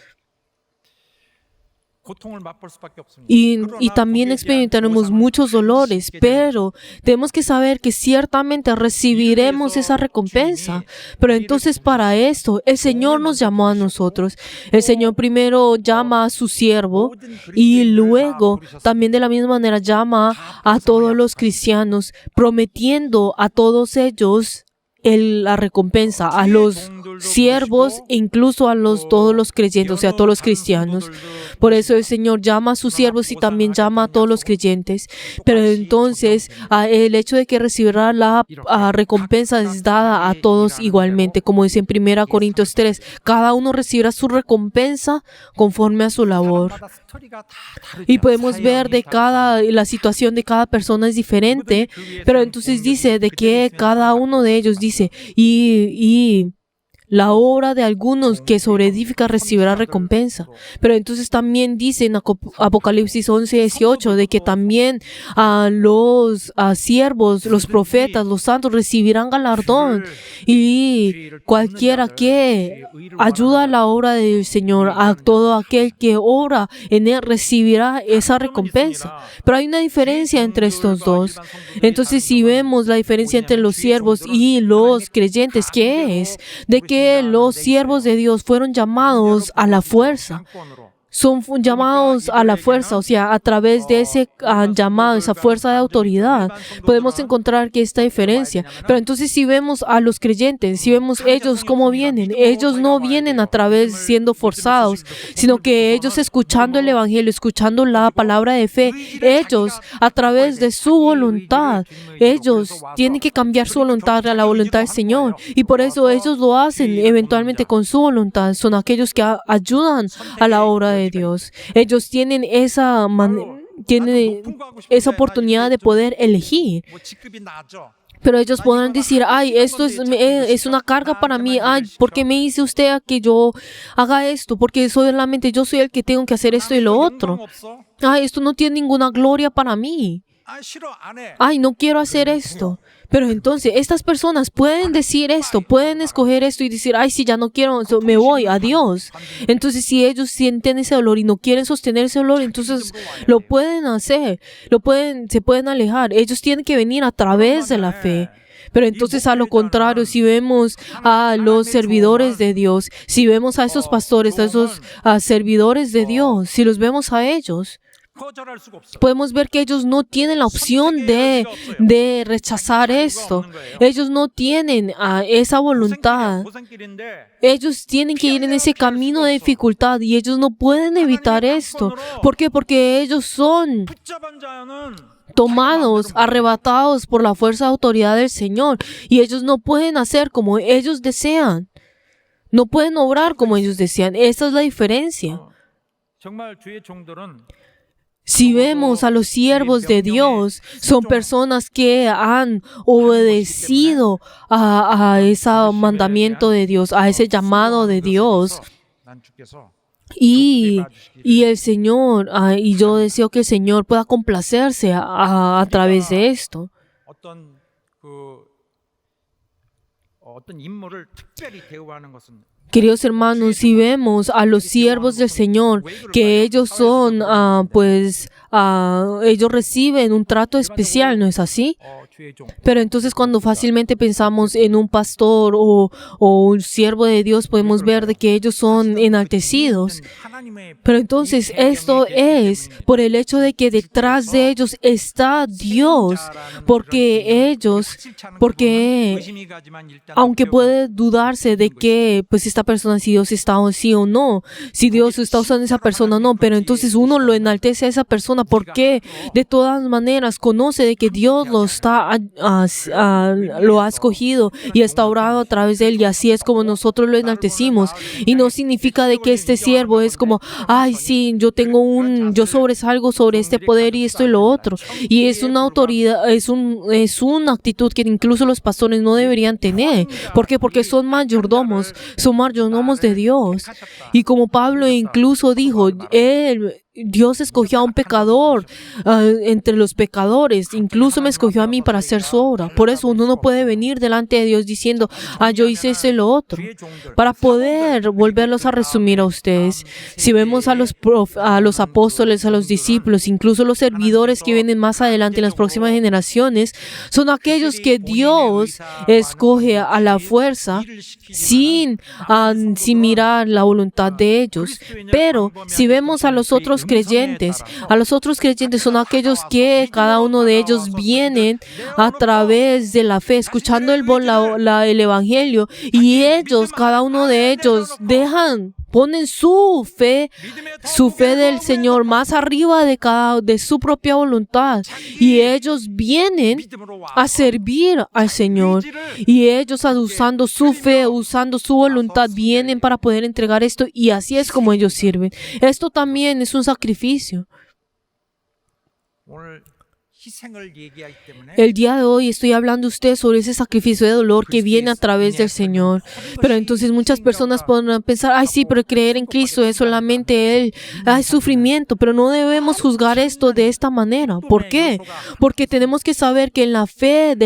Y también experimentaremos muchos dolores, pero tenemos que saber que ciertamente recibiremos esa recompensa. Pero entonces para esto, el Señor nos llamó a nosotros. El Señor primero llama a su siervo y luego también de la misma manera llama a todos los cristianos, prometiendo a todos ellos la recompensa, a los siervos, incluso a todos los creyentes, o sea, a todos los cristianos. Por eso el Señor llama a sus siervos y también llama a todos los creyentes. Pero entonces, el hecho de que recibirá la recompensa es dada a todos igualmente, como dice en 1 Corintios 3, cada uno recibirá su recompensa conforme a su labor. Y podemos ver la situación de cada persona es diferente, pero entonces dice de que cada uno de ellos dice, y la obra de algunos que sobreedifica recibirá recompensa. Pero entonces también dice en Apocalipsis 11:18 de que también los siervos, los profetas, los santos recibirán galardón. Y cualquiera que ayuda a la obra del Señor, a todo aquel que obra en él, recibirá esa recompensa. Pero hay una diferencia entre estos dos. Entonces, si vemos la diferencia entre los siervos y los creyentes, ¿qué es? De que los siervos de Dios fueron llamados a la fuerza. son llamados a la fuerza, o sea, a través de ese llamado, esa fuerza de autoridad, podemos encontrar que esta diferencia. Pero entonces si vemos a los creyentes, si vemos ellos cómo vienen, ellos no vienen a través siendo forzados, sino que ellos escuchando el Evangelio, escuchando la palabra de fe, ellos a través de su voluntad, ellos tienen que cambiar su voluntad a la voluntad del Señor. Y por eso ellos lo hacen eventualmente con su voluntad. Son aquellos que ayudan a la obra de Dios. Ellos tienen esa oportunidad de poder elegir. 뭐 직급이 낮죠. Pero ellos podrán decir, ay, esto es una carga para mí. Ay, ¿por qué me dice usted a que yo haga esto? Porque solamente yo soy el que tengo que hacer esto y lo otro. 없어. Ay, esto no tiene ninguna gloria para mí. 아, 싫어, 안 해. Ay, no quiero hacer esto. Pero entonces, estas personas pueden decir esto, pueden escoger esto y decir, ay, si ya no quiero, me voy, adiós. Entonces, si ellos sienten ese dolor y no quieren sostener ese dolor, entonces lo pueden hacer, se pueden alejar. Ellos tienen que venir a través de la fe. Pero entonces, a lo contrario, si vemos a los servidores de Dios, si vemos a esos pastores, a esos servidores de Dios, si los vemos a ellos, 거절할 수가 없어. podemos ver que ellos no tienen la opción de rechazar esto. Ellos no tienen esa voluntad. 고생길인데 Ellos tienen que ir en ese camino de dificultad y ellos no pueden evitar esto. ¿Por qué? Porque ellos son 붙잡은 자는 tomados, arrebatados por la fuerza de autoridad del Señor y ellos no pueden hacer como ellos desean. No pueden obrar como ellos desean. Esa es la diferencia. 정말 주의 종들은 Si vemos a los siervos de Dios, son personas que han obedecido a ese mandamiento de Dios, a ese llamado de Dios. 난 주께서 Y el Señor, y yo deseo que el Señor pueda complacerse a través de esto. 어떤 인물을 특별히 대우하는 것은 Queridos hermanos, si vemos a los siervos del Señor, que ellos son, ellos reciben un trato especial, ¿no es así? 주의 종 Pero entonces cuando fácilmente pensamos en un pastor o un siervo de Dios, podemos ver de que ellos son enaltecidos. 하나님의 Pero entonces esto es por el hecho de que detrás de ellos está Dios, porque 의심이 가지만 일단 aunque puede dudarse de que pues esta persona, si Dios está sí o no, si Dios está usando a esa persona o no, pero entonces uno lo enaltece a esa persona porque de todas maneras conoce de que Dios lo ha escogido y está obrado a través de él, y así es como nosotros lo enaltecimos. Y no significa de que este siervo es como, ay, sí, yo sobresalgo sobre este poder y esto y lo otro. Y es una autoridad, es una actitud que incluso los pastores no deberían tener. ¿Por qué? Porque son mayordomos de Dios. Y como Pablo incluso dijo, Dios escogió a un pecador entre los pecadores. Incluso me escogió a mí para hacer su obra. Por eso uno no puede venir delante de Dios diciendo, yo hice esto y lo otro. Para poder volverlos a resumir a ustedes, si vemos a los apóstoles, a los discípulos, incluso los servidores que vienen más adelante en las próximas generaciones, son aquellos que Dios escoge a la fuerza sin mirar la voluntad de ellos. Pero si vemos a los otros creyentes son aquellos que cada uno de ellos vienen a través de la fe, escuchando el Evangelio, y cada uno de ellos ponen su fe del Señor más arriba de su propia voluntad, y ellos vienen a servir al Señor, y ellos usando su fe, usando su voluntad, vienen para poder entregar esto, y así es como ellos sirven. Esto también es un sacrificio. 오늘 희생을 얘기하기 때문에 El día de hoy estoy hablando a ustedes sobre ese sacrificio de dolor que viene a través del Señor. Pero entonces muchas personas podrán pensar, ay sí, pero creer en Cristo es solamente Él. Hay sufrimiento, pero no debemos juzgar esto de esta manera. ¿Por qué? Porque tenemos que saber que en la fe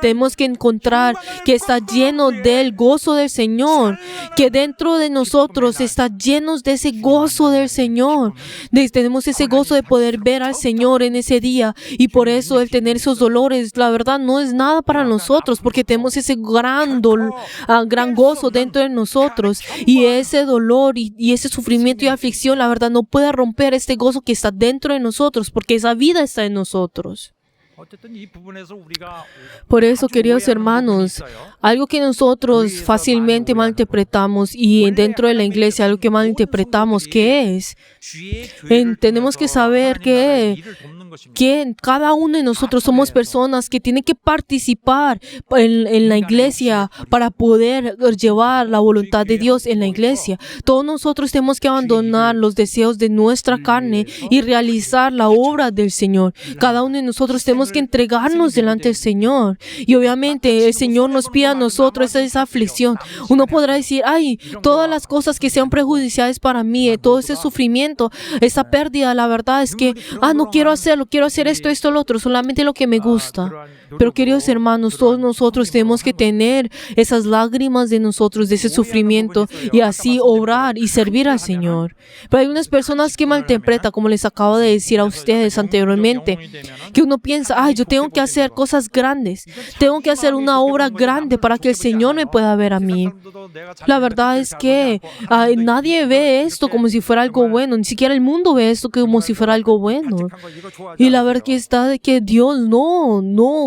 tenemos que encontrar que está lleno del gozo del Señor, que dentro de nosotros está llenos de ese gozo del Señor. Tenemos ese gozo de poder ver al Señor en ese día vida y por eso el tener esos dolores, la verdad, no es nada para nosotros porque tenemos ese gran gozo dentro de nosotros y ese dolor y ese sufrimiento y aflicción, la verdad, no puede romper este gozo que está dentro de nosotros porque esa vida está en nosotros. 어쨌든 이 부분에서 우리가 Por eso, 아주 queridos 오해하는 부분이 hermanos, 있어요. algo que nosotros fácilmente malinterpretamos y dentro de la iglesia algo que malinterpretamos, ¿qué es? 주의 교회를 Tenemos que 통해서 saber 하나님 나라의 que 일을 돕는 것입니다. que cada uno de nosotros somos personas que tienen que participar en la iglesia para poder llevar la voluntad de Dios en la iglesia. Todos nosotros tenemos que abandonar los deseos de nuestra carne y realizar la obra del Señor. Cada uno de nosotros tenemos que entregarnos delante del Señor. Y obviamente el Señor nos pide a nosotros esa aflicción. Uno podrá decir, ay, todas las cosas que sean prejudiciales para mí, todo ese sufrimiento, esa pérdida, la verdad es que, no quiero hacerlo, quiero hacer esto, lo otro, solamente lo que me gusta. Pero queridos hermanos, todos nosotros tenemos que tener esas lágrimas de nosotros, de ese sufrimiento y así obrar y servir al Señor. Pero hay unas personas que malinterpretan, como les acabo de decir a ustedes anteriormente, que uno piensa, ay, yo tengo que hacer cosas grandes, tengo que hacer una obra grande para que el Señor me pueda ver a mí. La verdad es que nadie ve esto como si fuera algo bueno, ni siquiera el mundo ve esto como si fuera algo bueno. Y la verdad que está de que Dios no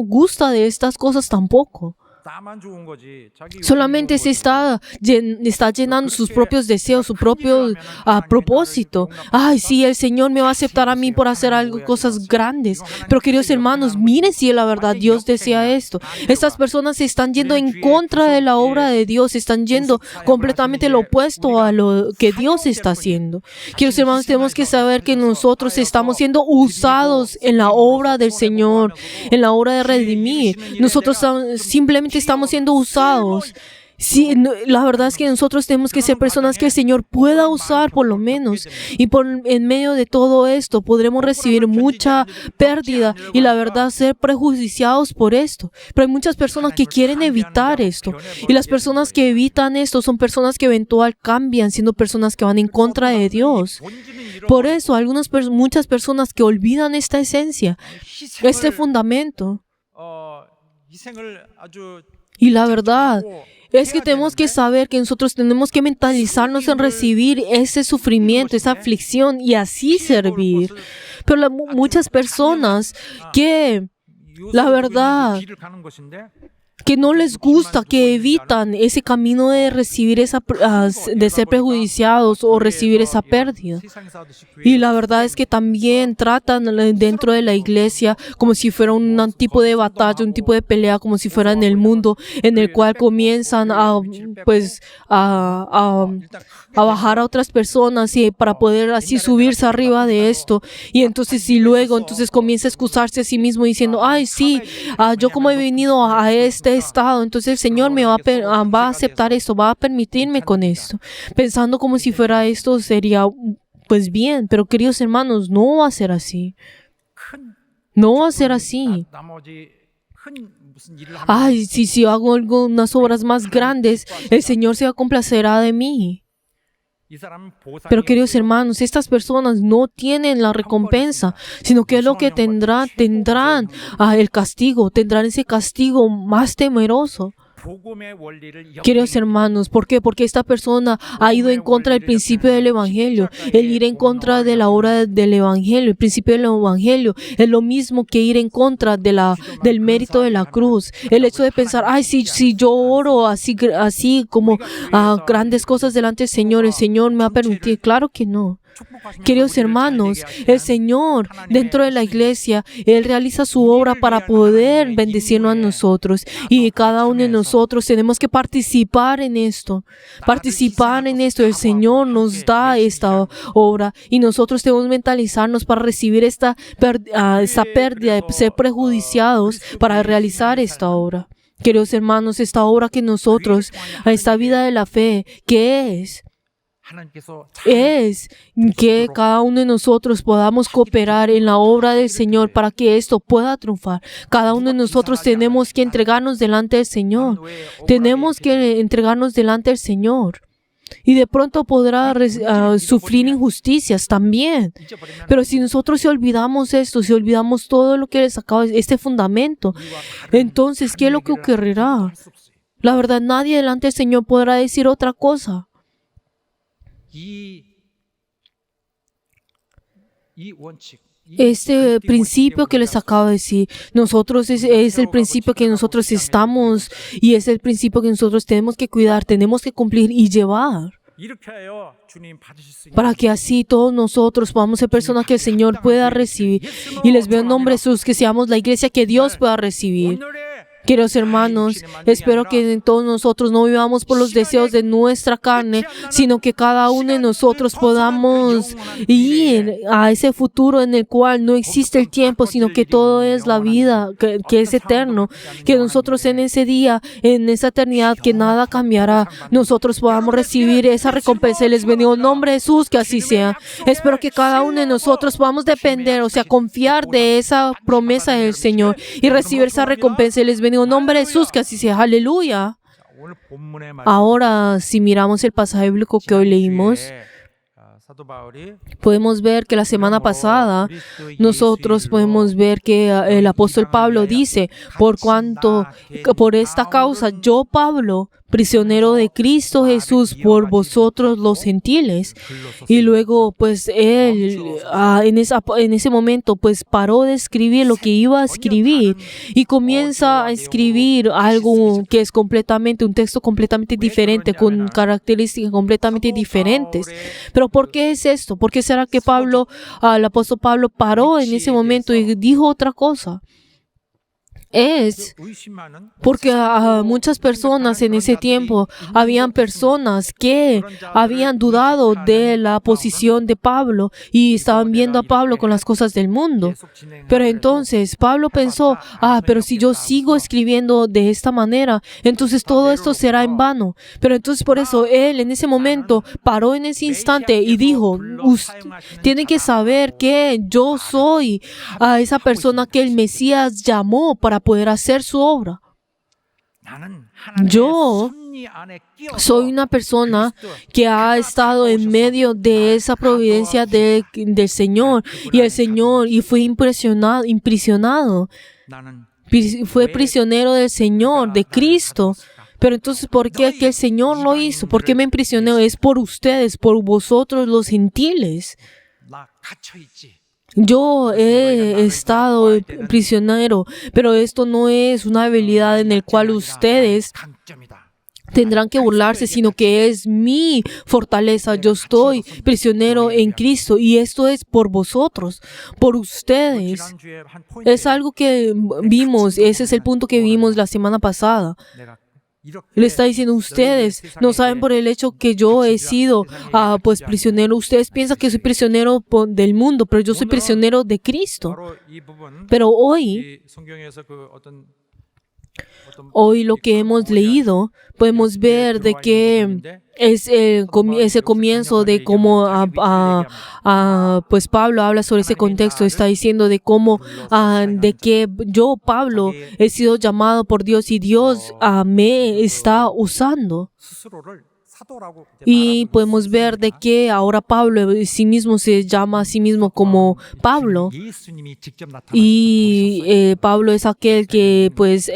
gusta de estas cosas tampoco. 나만 좋은 거지. 자기 Solamente se está llenando sus propios deseos, su propio propósito. Ay, sí, el Señor me va a aceptar a mí por hacer cosas grandes. Pero queridos hermanos, miren si la verdad Dios desea esto. Estas personas se están yendo en contra de la obra de Dios, están yendo completamente lo opuesto a lo que Dios está haciendo. Queridos hermanos, tenemos que saber que nosotros estamos siendo usados en la obra del Señor, en la obra de redimir. Nosotros simplemente estamos siendo usados. Sí, la verdad es que nosotros tenemos que ser personas que el Señor pueda usar por lo menos. Y en medio de todo esto podremos recibir mucha pérdida y la verdad ser prejudiciados por esto. Pero hay muchas personas que quieren evitar esto. Y las personas que evitan esto son personas que eventual cambian siendo personas que van en contra de Dios. Por eso muchas personas que olvidan esta esencia, este fundamento. Y la verdad es que tenemos que saber que nosotros tenemos que mentalizarnos en recibir ese sufrimiento, esa aflicción y así servir. Pero muchas personas que, la verdad, que no les gusta, que evitan ese camino de recibir de ser perjudiciados o recibir esa pérdida. Y la verdad es que también tratan dentro de la iglesia como si fuera un tipo de batalla, un tipo de pelea, como si fuera en el mundo, en el cual comienzan a bajar a otras personas y para poder así subirse arriba de esto. Y entonces comienza a excusarse a sí mismo diciendo, ay, sí, yo como he venido a este estado, entonces el Señor me va a aceptar esto, va a permitirme con esto. Pensando como si fuera esto sería pues bien, pero queridos hermanos, no va a ser así. No va a ser así. Ay, si hago algunas obras más grandes, el Señor se complacerá de mí. Pero queridos hermanos, estas personas no tienen la recompensa, sino que es lo que tendrán el castigo, tendrán ese castigo más temeroso. Queridos hermanos, ¿por qué? Porque esta persona ha ido en contra del principio del Evangelio. El ir en contra de la obra del Evangelio, el principio del Evangelio, es lo mismo que ir en contra del mérito de la cruz. El hecho de pensar, ay, si yo oro así como grandes cosas delante del Señor, el Señor me va a permitir. Claro que no. Queridos hermanos, el Señor dentro de la iglesia, Él realiza su obra para poder bendecirnos a nosotros y cada uno de nosotros tenemos que participar en esto. El Señor nos da esta obra y nosotros tenemos que mentalizarnos para recibir esta pérdida de ser prejudiciados para realizar esta obra. Queridos hermanos, esta obra que nosotros, esta vida de la fe, ¿qué es? Es que cada uno de nosotros podamos cooperar en la obra del Señor para que esto pueda triunfar. Cada uno de nosotros tenemos que entregarnos delante del Señor. Tenemos que entregarnos delante del Señor. Y de pronto podrá sufrir injusticias también. 잊어버리면 Pero si nosotros si olvidamos esto, si olvidamos todo lo que les acabo de este fundamento, entonces, ¿qué es lo que ocurrirá? 수 없어요. La verdad, nadie delante del Señor podrá decir otra cosa. 이 원칙, Este principio que les acabo de decir, nosotros es el principio que nosotros estamos y es el principio que nosotros tenemos que cuidar, tenemos que cumplir y llevar. 이렇게 하여 주님 받으실 수 있는 Para que así todos nosotros podamos ser personas que el Señor pueda recibir. Y les veo en nombre de Jesús que seamos la iglesia que Dios pueda recibir. 오늘의 Queridos hermanos, espero que todos nosotros no vivamos por los deseos de nuestra carne, sino que cada uno de nosotros podamos ir a ese futuro en el cual no existe el tiempo, sino que todo es la vida, que es eterno. Que nosotros en ese día, en esa eternidad, que nada cambiará, nosotros podamos recibir esa recompensa. Y les bendigo en nombre de Jesús, que así sea. Espero que cada uno de nosotros podamos depender, o sea, confiar de esa promesa del Señor y recibir esa recompensa. Y les bendigo en nombre de Jesús, que así sea. Aleluya. 자, 오늘 본문의 말씀 Ahora, si miramos el pasaje bíblico que hoy leímos, 사도 바울이 podemos ver que la semana pasada nosotros podemos ver que el apóstol Pablo dice, por esta causa, yo Pablo, prisionero de Cristo Jesús por vosotros los gentiles. Y luego pues él en ese momento pues paró de escribir lo que iba a escribir y comienza a escribir algo que es completamente, un texto completamente diferente, con características completamente diferentes. Pero ¿por qué es esto? ¿Por qué será que el apóstol Pablo paró en ese momento y dijo otra cosa? Es 의심하는 porque muchas personas en ese tiempo, habían personas que habían dudado de la posición de Pablo y estaban viendo a Pablo con las cosas del mundo. 계속 진행하는 Pero entonces Pablo pensó, pero si yo sigo escribiendo de esta manera, entonces todo esto será en vano. Pero entonces por eso él en ese momento paró en ese instante y dijo, tienen que saber que yo soy esa persona que el Mesías llamó para poder hacer su obra. 나는 하나님의 Yo 섭리 안에 끼어서 Soy una persona que ha estado en medio de esa providencia del Señor y fue impresionado. 나는 Fue prisionero del Señor, de Cristo. Pero entonces, ¿por qué que el Señor lo hizo? ¿Por qué me impresionó? Es por ustedes, por vosotros los gentiles. 나 갇혀 있지. Yo he estado prisionero, pero esto no es una habilidad en la cual ustedes 강점이다. tendrán que burlarse, sino que es mi fortaleza. Yo estoy prisionero en Cristo y esto es por vosotros, por ustedes. 지난주에 한 Es 포인트 algo que vimos, ese es el punto que vimos la semana pasada. 내가 이렇게 Le está diciendo, ustedes no saben por el hecho que yo he sido pues prisionero. Ustedes piensan que soy prisionero del mundo, pero yo soy prisionero de Cristo. 바로 이 부분 Pero hoy 이 성경에서 그 어떤 lo que hemos leído, podemos ver de que es ese comienzo de cómo pues Pablo habla sobre ese contexto. Está diciendo de cómo de que yo, Pablo, he sido llamado por Dios y Dios me está usando. 스스로를 사도라고 이제 Y 말하고 podemos ver de que ahora Pablo sí mismo se llama a sí mismo como Pablo. 예수님이 직접 나타나서 Y Pablo es aquel que pues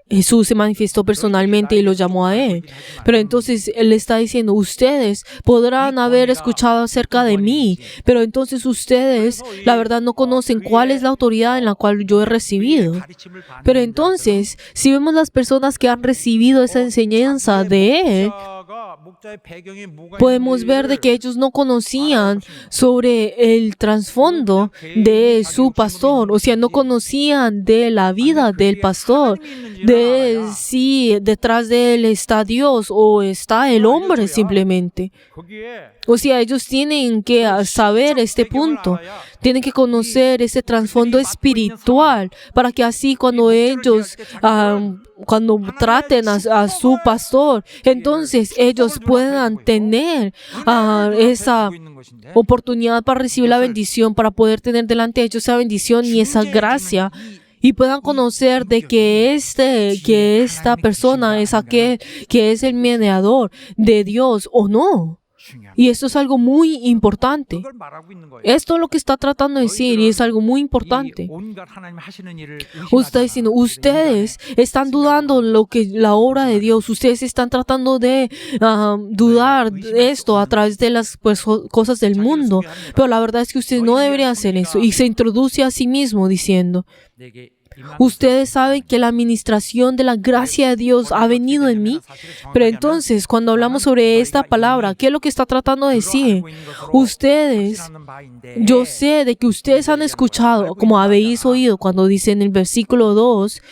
Jesús se manifestó personalmente y lo llamó a él. Pero entonces él está diciendo, ustedes podrán haber escuchado acerca de mí, pero entonces ustedes la verdad no conocen cuál es la autoridad en la cual yo he recibido. 가르침을 받는 Pero entonces, si vemos las personas que han recibido esa enseñanza de él, 목자가, 목자의 배경이 뭐가 podemos ver de que ellos no conocían sobre el trasfondo de su pastor, o sea, no conocían de la vida del pastor, de si detrás de él está Dios o está el hombre simplemente. 거기에 O sea, ellos tienen que saber este punto, tienen que conocer ese trasfondo espiritual para que así cuando ellos, cuando traten a su pastor, entonces ellos puedan tener esa 보고 있는 것인데 oportunidad para recibir la bendición, para poder tener delante de ellos esa bendición y esa gracia. y puedan conocer de que esta persona es aquel que es el mediador de Dios o no. 중요합니다. Y esto es algo muy importante. 그걸 말하고 있는 거예요. Esto es lo que está tratando de decir y es algo muy 이 importante. 온갖 하나님 하시는 일을 Usted diciendo, ustedes están dudando la obra de Dios. Ustedes están tratando de dudar de esto a través de las cosas del mundo. Pero la verdad es que ustedes no deberían hacer eso. Y se introduce a sí mismo diciendo, ustedes saben que la administración de la gracia de Dios ha venido en mí. Pero entonces, cuando hablamos sobre esta palabra, ¿qué es lo que está tratando de decir? Ustedes, yo sé de que ustedes han escuchado, como habéis oído, cuando dice en el versículo 2,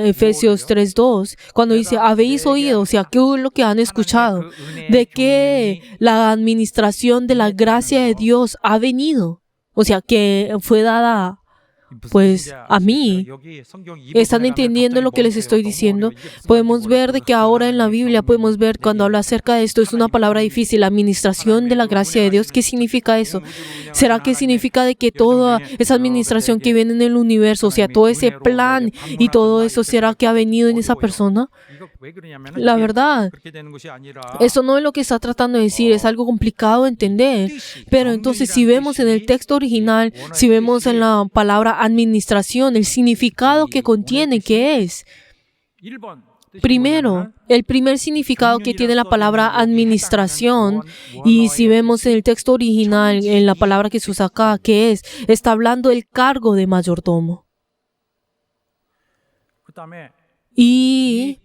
Efesios 3:2, cuando dice, habéis oído, o sea, ¿qué es lo que han escuchado? De que la administración de la gracia de Dios ha venido, o sea, que fue dada pues a mí. ¿Están entendiendo lo que les estoy diciendo? Podemos ver de que ahora en la Biblia podemos ver cuando habla acerca de esto, es una palabra difícil, la administración de la gracia de Dios. ¿Qué significa eso? ¿Será que significa de que toda esa administración que viene en el universo, o sea, todo ese plan y todo eso, será que ha venido en esa persona? La verdad, eso no es lo que está tratando de decir, es algo complicado de entender. Pero entonces, si vemos en el texto original, si vemos en la palabra administración, el significado que contiene, ¿qué es? Primero, el primer significado que tiene la palabra administración, y si vemos en el texto original, en la palabra que se usa acá, ¿qué es? Está hablando del cargo de mayordomo. Y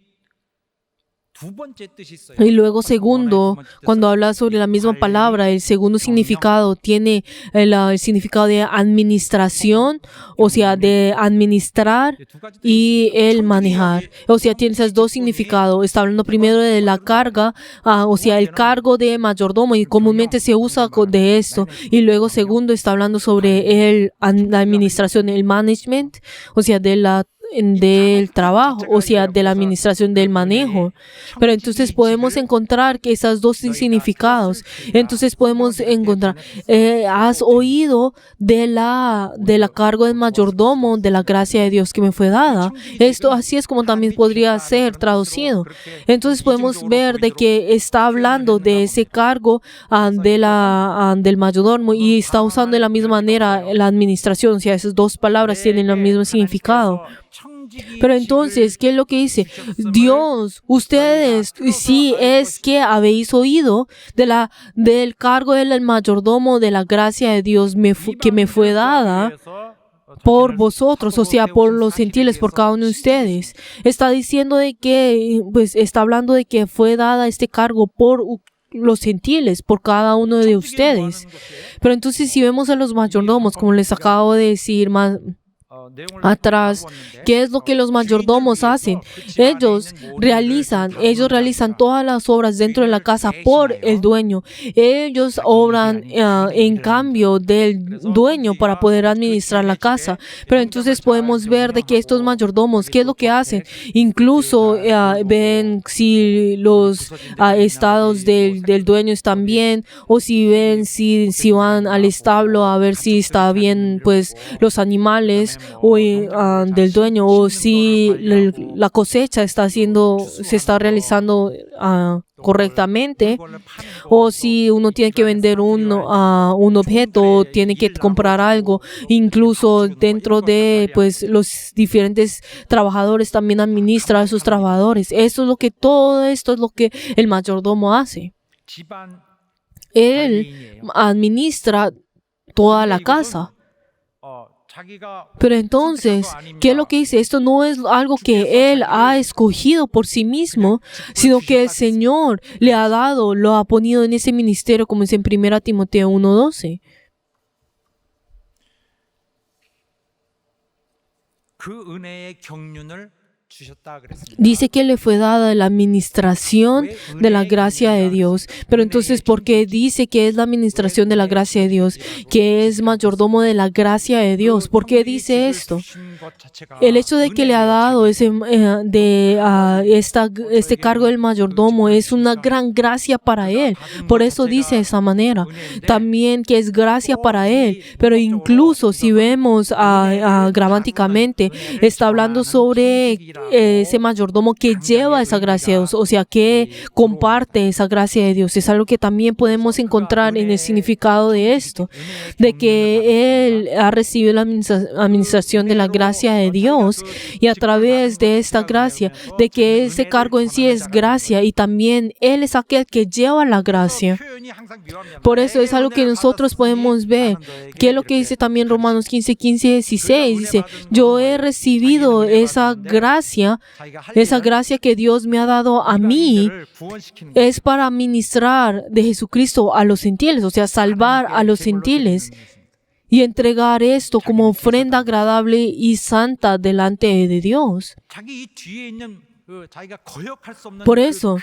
luego segundo, cuando habla sobre la misma palabra, el segundo significado tiene el significado de administración, o sea, de administrar, y el manejar. O sea, tiene esos dos significados. Está hablando primero de la carga, o sea, el cargo de mayordomo, y comúnmente se usa de esto. Y luego segundo, está hablando sobre la administración, el management, o sea, del trabajo, o sea, de la administración del manejo. Pero entonces podemos encontrar que esos dos significados. Entonces podemos encontrar, has oído de la cargo del mayordomo, de la gracia de Dios que me fue dada. Esto así es como también podría ser traducido. Entonces podemos ver de que está hablando de ese cargo del mayordomo, y está usando de la misma manera la administración. O sea, esas dos palabras tienen el mismo significado. Pero entonces, ¿qué es lo que dice? Dios, ustedes, sí es que habéis oído del cargo del mayordomo, de la gracia de Dios que me fue dada por vosotros, o sea, por los gentiles, por cada uno de ustedes. Está diciendo de que, pues, está hablando de que fue dada este cargo por los gentiles, por cada uno de ustedes. Pero entonces, si vemos a los mayordomos, como les acabo de decir más atrás, ¿qué es lo que los mayordomos hacen? Ellos realizan todas las obras dentro de la casa por el dueño. Ellos obran en cambio del dueño para poder administrar la casa. Pero entonces podemos ver de que estos mayordomos, ¿qué es lo que hacen? Incluso ven si los estados del dueño están bien, o si ven si van al establo a ver si está bien, pues, los animales o del dueño, o si la cosecha se está realizando correctamente, o si uno tiene que vender un objeto, o tiene que comprar algo. Incluso dentro de, pues, los diferentes trabajadores también administra a sus trabajadores. Todo esto es lo que el mayordomo hace. Él administra toda la casa. Pero entonces, ¿qué es lo que dice? Esto no es algo que Él ha escogido por sí mismo, sino que el Señor le ha dado, lo ha ponido en ese ministerio, como es en 1 Timoteo 1:12. 주셨다 그랬습니다. Dice que le fue dada la administración de la gracia de Dios. Pero entonces, ¿por qué dice que es la administración de la gracia de Dios? Que es mayordomo de la gracia de Dios. ¿Por qué dice esto? El hecho de que le ha dado este cargo del mayordomo es una gran gracia para él. Por eso dice de esa manera. También que es gracia para él. Pero incluso si vemos gramáticamente, está hablando sobre ese mayordomo que lleva esa gracia de Dios, o sea, que comparte esa gracia de Dios. Es algo que también podemos encontrar en el significado de esto, de que él ha recibido la administración de la gracia de Dios y a través de esta gracia, de que ese cargo en sí es gracia y también él es aquel que lleva la gracia. Por eso es algo que nosotros podemos ver, que es lo que dice también Romanos 15, 15 y 16. Dice, yo he recibido esa gracia que Dios me ha dado a mí, es para ministrar de Jesucristo a los gentiles, o sea, salvar a los gentiles y entregar esto como ofrenda agradable y santa delante de Dios. Por eso,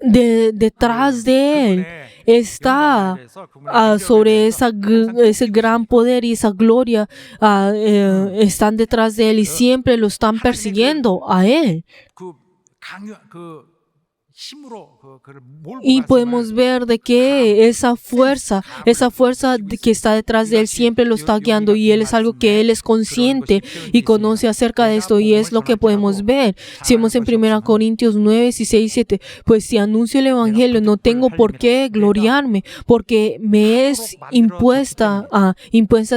detrás de él está sobre ese gran poder y esa gloria, están detrás de él y siempre lo están persiguiendo a él. Y podemos ver de que esa fuerza que está detrás de él siempre lo está guiando y él es algo que él es consciente y conoce acerca de esto y es lo que podemos ver. Si vemos en 1 Corintios 9, 16, 7, pues si anuncio el evangelio no tengo por qué gloriarme porque me es impuesta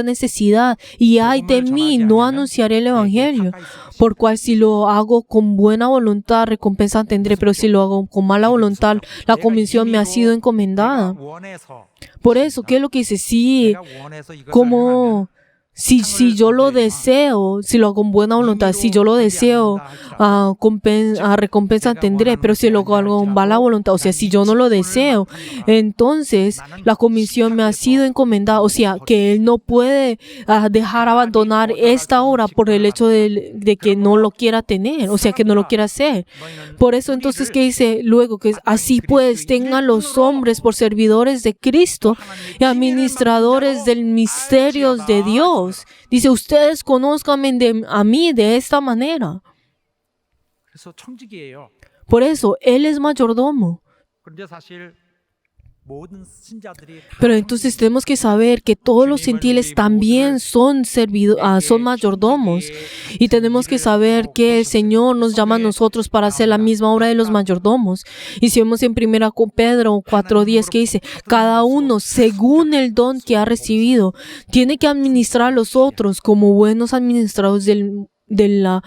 necesidad y ay de mí no anunciaré el evangelio, por cual si lo hago con buena voluntad recompensa tendré, pero si lo hago con mala voluntad la comisión me ha sido encomendada. Por eso, ¿qué es lo que dice? Si yo lo deseo, si lo hago con buena voluntad, si yo lo deseo, recompensa tendré, pero si lo hago con mala voluntad, o sea, si yo no lo deseo, entonces la comisión me ha sido encomendada, o sea, que él no puede dejar abandonar esta obra por el hecho de que no lo quiera tener, o sea, que no lo quiera hacer. Por eso, entonces, ¿qué dice luego? Que así pues tengan los hombres por servidores de Cristo y administradores del misterio de Dios. Dice, ustedes conózcanme a mí de esta manera. Por eso, él es mayordomo. Pero entonces tenemos que saber que todos los gentiles también son mayordomos. Y tenemos que saber que el Señor nos llama a nosotros para hacer la misma obra de los mayordomos. Y si vemos en 1 Pedro 4:10 que dice, cada uno según el don que ha recibido, tiene que administrar a los otros como buenos administradores de la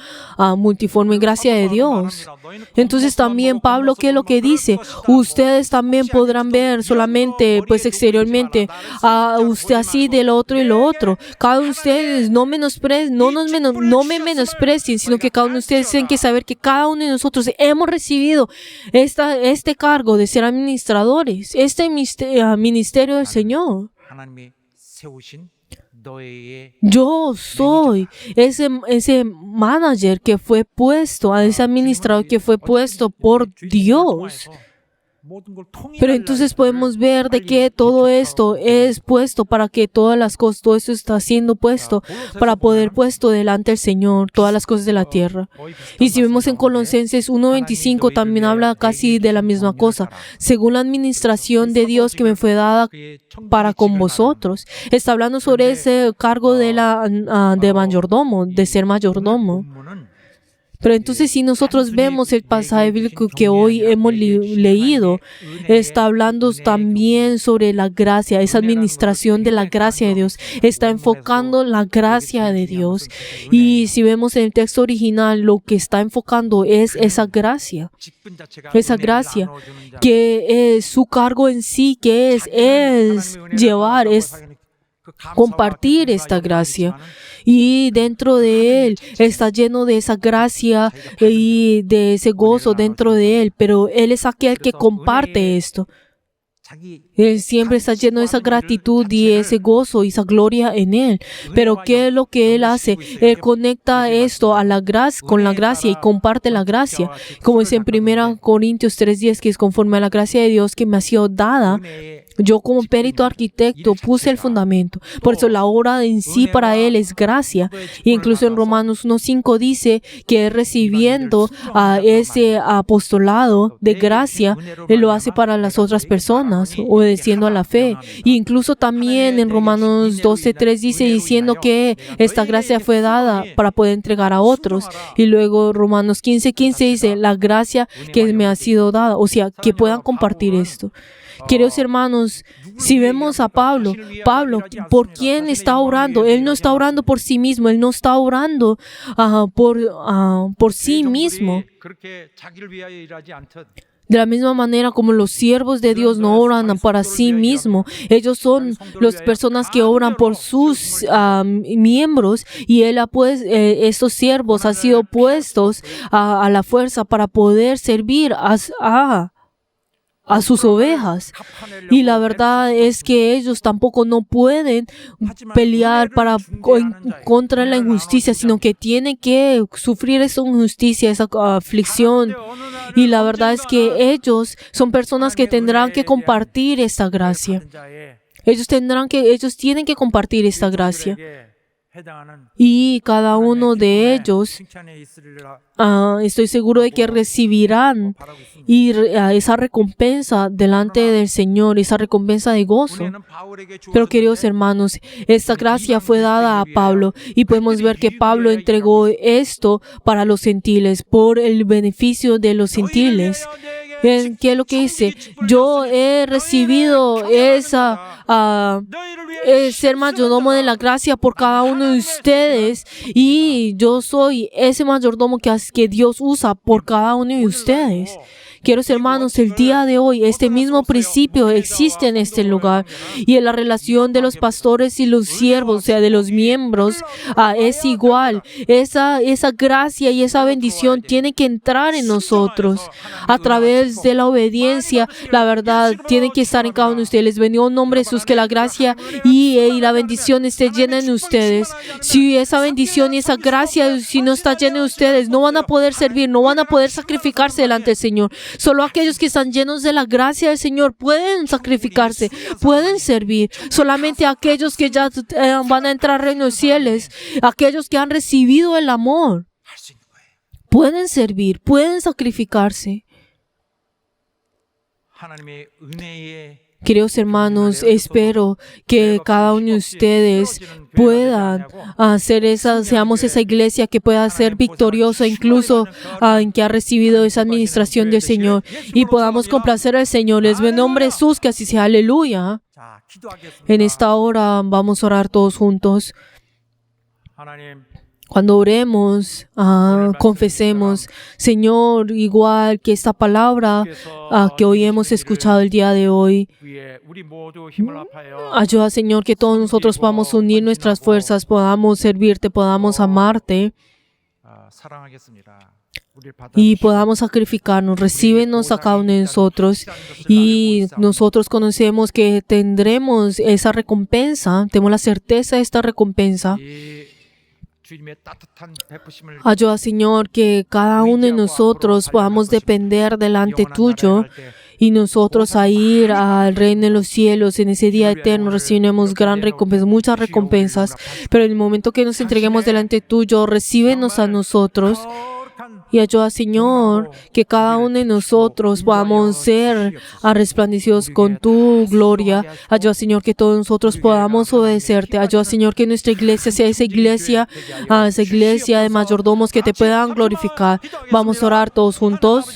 multiforme gracia de Dios. Entonces también Pablo, ¿qué es lo que dice? Ustedes también podrán ver solamente pues exteriormente a usted así de lo otro y lo otro. Cada uno de ustedes no me menosprecien, sino que cada uno de ustedes tienen que saber que cada uno de nosotros hemos recibido este cargo de ser administradores, este ministerio del Señor. Yo soy ese manager que fue puesto, ese administrador que fue puesto por Dios. Pero entonces podemos ver de que todo esto es puesto para que todas las cosas, todo esto está siendo puesto para poder puesto delante del Señor, todas las cosas de la tierra. Y si vemos en Colosenses 1:25 también habla casi de la misma cosa. Según la administración de Dios que me fue dada para con vosotros. Está hablando sobre ese cargo de mayordomo, de ser mayordomo. Pero entonces si nosotros vemos el pasaje bíblico que hoy hemos leído, está hablando también sobre la gracia, esa administración de la gracia de Dios, está enfocando la gracia de Dios. Y si vemos en el texto original, lo que está enfocando es esa gracia que es su cargo en sí, que es llevar, es compartir esta gracia. Y dentro de él está lleno de esa gracia y de ese gozo dentro de él, pero él es aquel que comparte esto. Él siempre está lleno de esa gratitud y ese gozo y esa gloria en Él. Pero ¿qué es lo que Él hace? Él conecta esto a la gracia, con la gracia y comparte la gracia. Como dice en 1 Corintios 3:10, que es conforme a la gracia de Dios que me ha sido dada, yo como perito arquitecto puse el fundamento. Por eso la obra en sí para Él es gracia. Y incluso en Romanos 1:5 dice que recibiendo a ese apostolado de gracia, Él lo hace para las otras personas, obedeciendo a la fe. E incluso también en Romanos 12:3 dice diciendo que esta gracia fue dada para poder entregar a otros. Y luego Romanos 15:15 dice la gracia que me ha sido dada, o sea, que puedan compartir esto. Queridos hermanos, si vemos a Pablo, ¿por quién está orando? Él no está orando por sí mismo, él no está orando por sí mismo. De la misma manera como los siervos de Dios no oran para sí mismos, ellos son las personas que oran por sus miembros, y Él estos siervos han sido puestos a la fuerza para poder servir a sus ovejas. Y la verdad es que ellos tampoco no pueden pelear contra la injusticia, sino que tienen que sufrir esa injusticia, esa aflicción. Y la verdad es que ellos son personas que tendrán que compartir esta gracia. Ellos tienen que compartir esta gracia. Y cada uno de ellos, estoy seguro de que recibirán esa recompensa delante del Señor, esa recompensa de gozo. Pero queridos hermanos, esta gracia fue dada a Pablo, y podemos ver que Pablo entregó esto para los gentiles, por el beneficio de los gentiles. ¿Qué es lo que dice? Yo he recibido ser mayordomo de la gracia por cada uno de ustedes, y yo soy ese mayordomo que Dios usa por cada uno de ustedes. Queridos hermanos, el día de hoy este mismo principio existe en este lugar, y en la relación de los pastores y los siervos, o sea, de los miembros, es igual. Esa gracia y esa bendición tiene que entrar en nosotros a través de la obediencia. La verdad tiene que estar en cada uno de ustedes. Les bendigo en nombre de Jesús, que la gracia y la bendición esté llena en ustedes. Si esa bendición y esa gracia, si no está llena en ustedes, no van a poder servir, no van a poder sacrificarse delante del Señor. Solo aquellos que están llenos de la gracia del Señor pueden sacrificarse, pueden servir. Solamente aquellos que ya van a entrar al reino de los cielos, aquellos que han recibido el amor, pueden servir, pueden sacrificarse. Queridos hermanos, espero que cada uno de ustedes puedan seamos esa iglesia que pueda ser victoriosa, incluso en que ha recibido esa administración del Señor, y podamos complacer al Señor. Les bendigo en nombre de Jesús, que así sea. Aleluya. En esta hora vamos a orar todos juntos. Cuando oremos, confesemos, Señor, igual que esta palabra que hoy hemos escuchado el día de hoy, ayuda, Señor, que todos nosotros podamos unir nuestras fuerzas, podamos servirte, podamos amarte y podamos sacrificarnos. Recíbenos a cada uno de nosotros, y nosotros conocemos que tendremos esa recompensa, tenemos la certeza de esta recompensa. Ayuda, Señor, que cada uno de nosotros podamos depender delante tuyo, y nosotros a ir al reino de los cielos en ese día eterno recibiremos gran recompensa, muchas recompensas. Pero en el momento que nos entreguemos delante tuyo, recíbenos a nosotros. Y ayuda, Señor, que cada uno de nosotros podamos ser resplandecidos con tu gloria. Ayuda, Señor, que todos nosotros podamos obedecerte. Ayuda, Señor, que nuestra iglesia sea esa iglesia de mayordomos que te puedan glorificar. Vamos a orar todos juntos.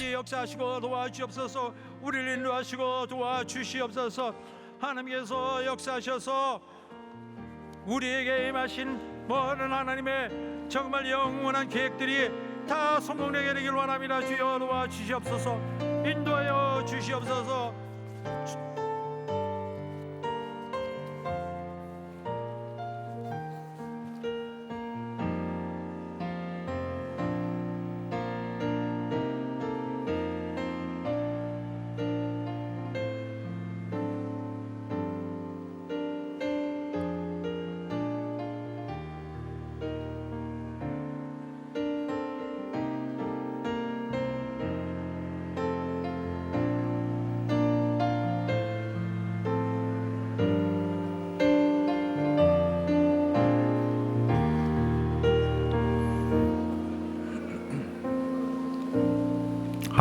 우리에게 임하신 모든 하나님의 정말 영원한 계획들이 다 성공되게 되길 원합니다. 주여 도와주시옵소서. 인도하여 주시옵소서.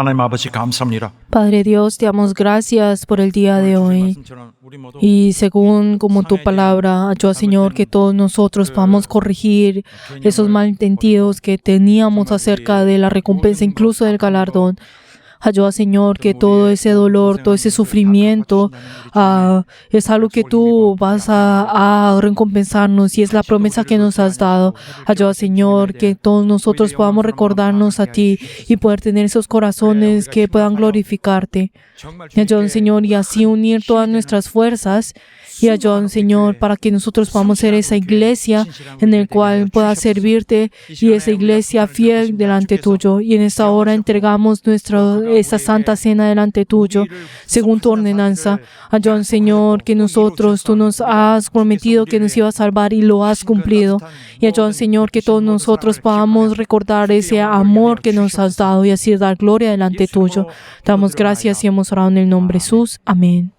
하나님 아버지 감사합니다. Padre Dios, te damos gracias por el día de hoy. 말씀처럼 우리 모두 Y según como tu palabra, ayuda Señor que todos nosotros podamos corregir esos malentendidos que teníamos acerca de la recompensa, incluso del galardón. Ayuda Señor que todo ese dolor, todo ese sufrimiento es algo que tú vas a recompensarnos y es la promesa que nos has dado. Ayuda Señor que todos nosotros podamos recordarnos a ti y poder tener esos corazones que puedan glorificarte. Y ayuda Señor y así unir todas nuestras fuerzas. Y ayuda, Señor, para que nosotros podamos ser esa iglesia en la cual pueda servirte y esa iglesia fiel delante tuyo. Y en esta hora entregamos esa santa cena delante tuyo, según tu ordenanza. Ayuda, Señor, que nosotros, tú nos has prometido que nos ibas a salvar y lo has cumplido. Y ayuda, Señor, que todos nosotros podamos recordar ese amor que nos has dado y así dar gloria delante tuyo. Te damos gracias y hemos orado en el nombre de Jesús. Amén.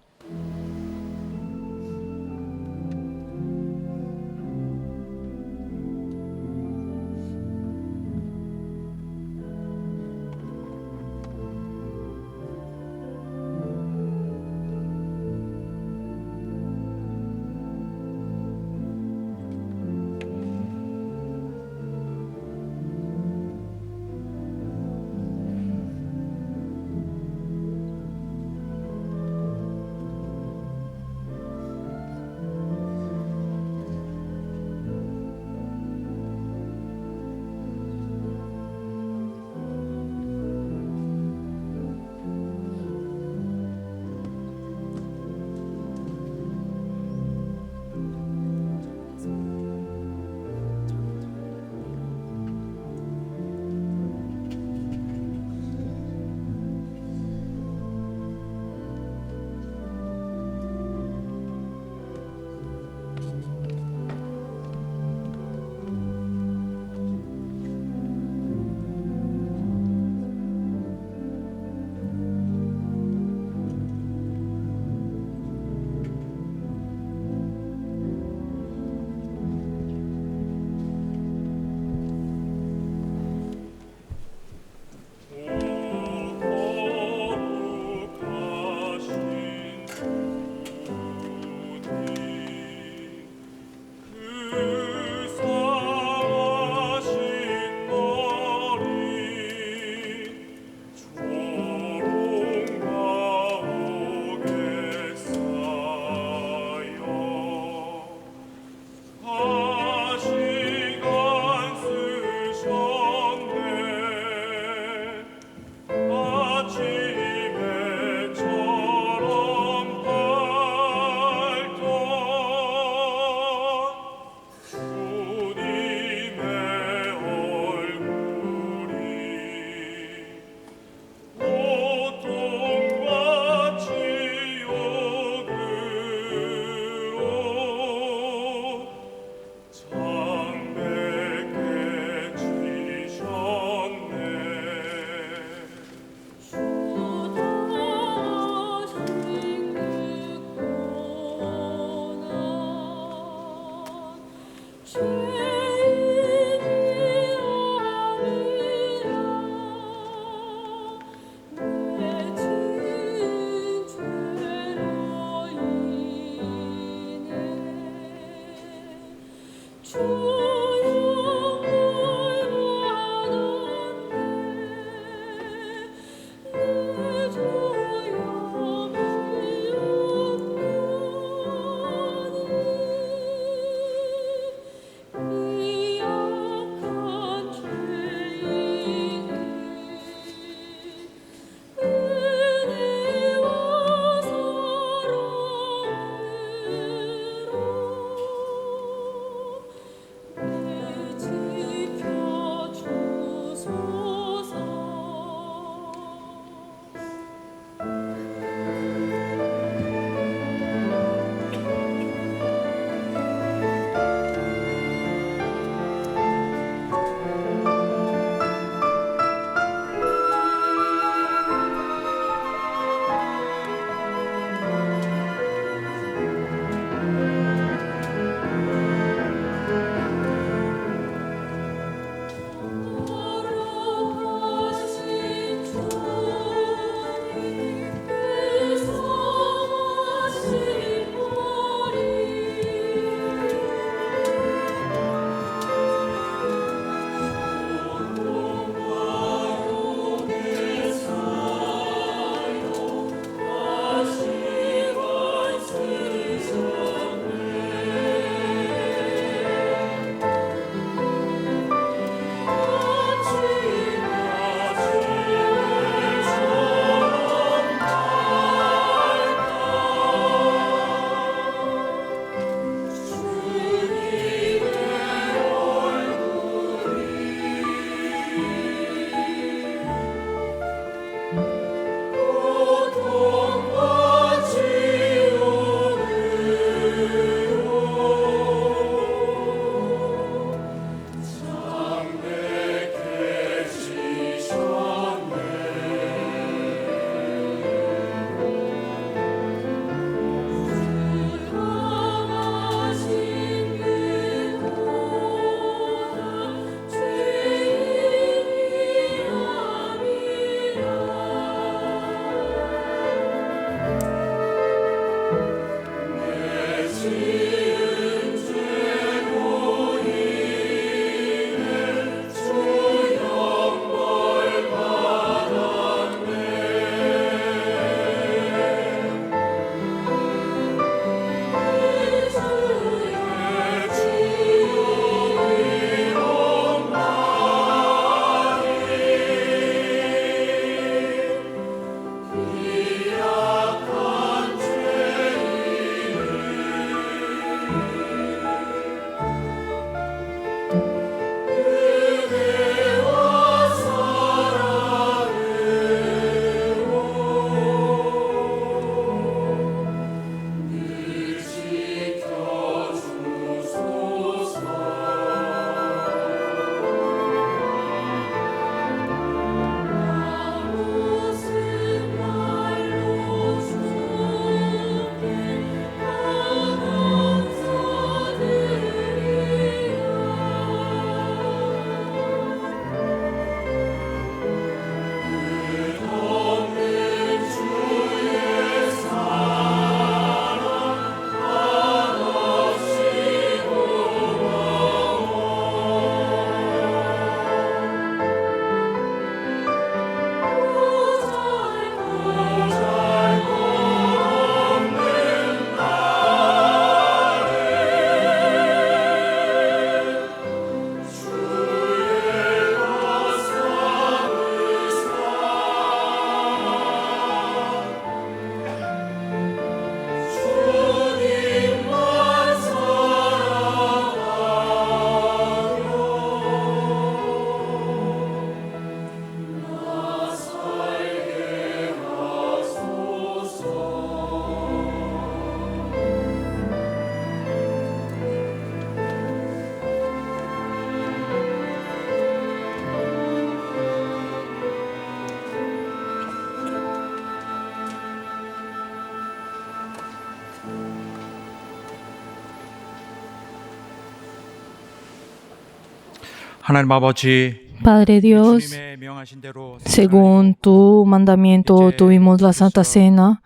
하나님 아버지, Padre Dios, 주님의 명하신 대로 según tu mandamiento tuvimos la Santa Cena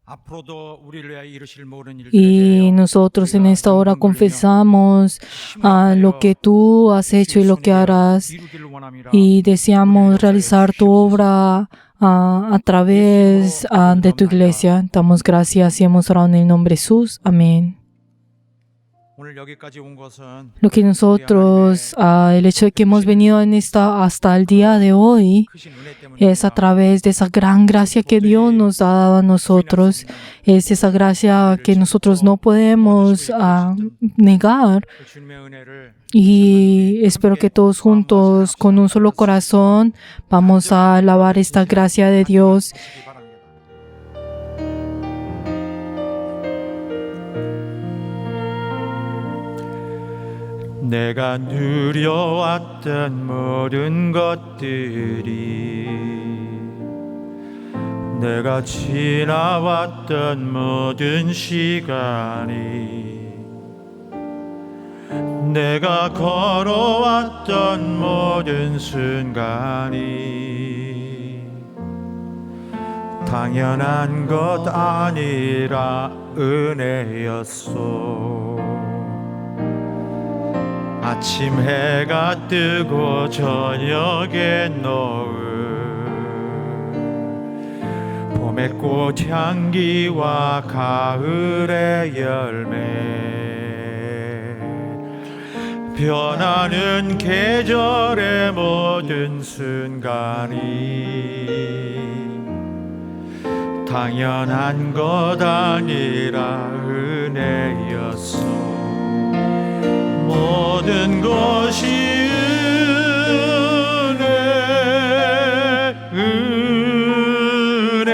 앞으로도 우리를 위하여 이루실 모든 일들에 y 대하여 nosotros en esta hora confesamos lo que tú has hecho y lo que harás 이루기를 원함이라. y deseamos realizar tu obra a través de tu iglesia. Damos gracias y hemos orado en el nombre de Jesús. Amén. 오늘 여기까지 온 것은 Lo que nosotros, el hecho de que hemos venido hasta el día de hoy, 크신 은혜 때문에 es a través de esa gran gracia que Dios nos ha dado a nosotros. Es esa gracia que nosotros no podemos negar. 주님의 은혜를 Y espero que todos juntos, con un solo corazón, vamos a alabar esta gracia de Dios. 하시기 바랍니다. 내가 누려왔던 모든 것들이, 내가 지나왔던 모든 시간이, 내가 걸어왔던 모든 순간이 당연한 것 아니라 은혜였소. 아침 해가 뜨고 저녁에 노을, 봄의 꽃향기와 가을의 열매, 변하는 계절의 모든 순간이 당연한 것 아니라 은혜였소. 모든 것이 은혜, 은혜,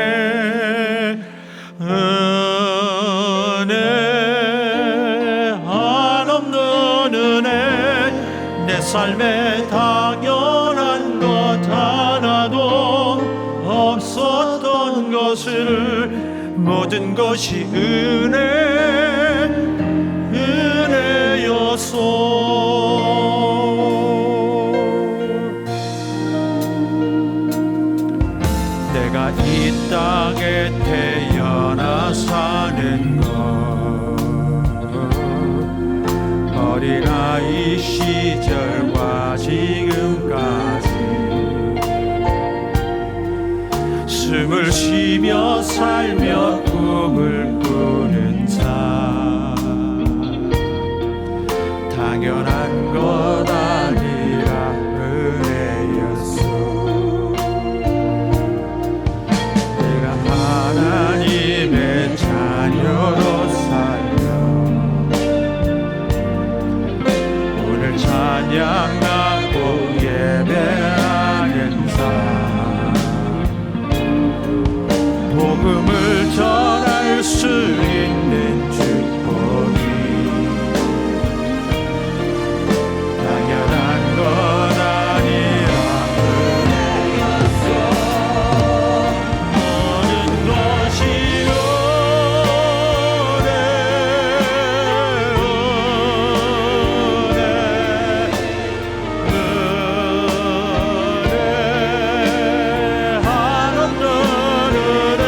은혜, 한없는 은혜. 내 삶에 당연한 것 하나도 없었던 것을, 모든 것이 은혜였소. 내가 이 땅에 태어나 사는 것, 어린아이 시절과 지금까지 숨을 쉬며 살며 꿈을 꾸는 자, 당연한 것 아니라 은혜였소. 내가 하나님의 자녀로 살며 오늘 찬양하고 예배하는 자, 복음을 전할 수 있는 축복이 당연한 것 아니라 은혜였소. 모든 것이 은혜, 은혜, 은혜, 한없는 은혜.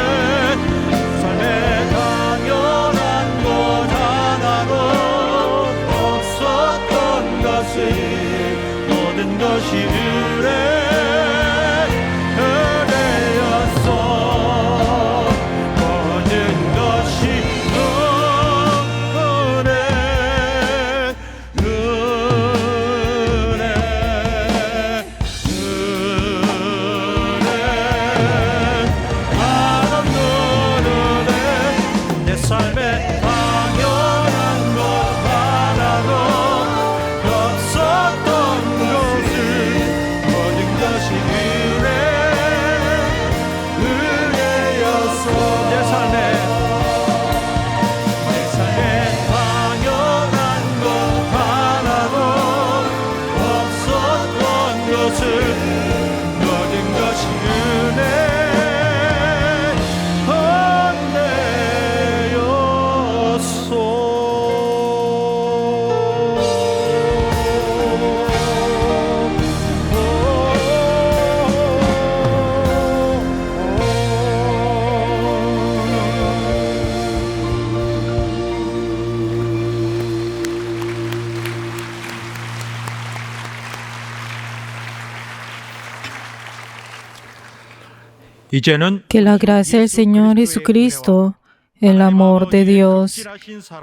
이제는 Que la gracia del Señor Jesucristo, el amor de Dios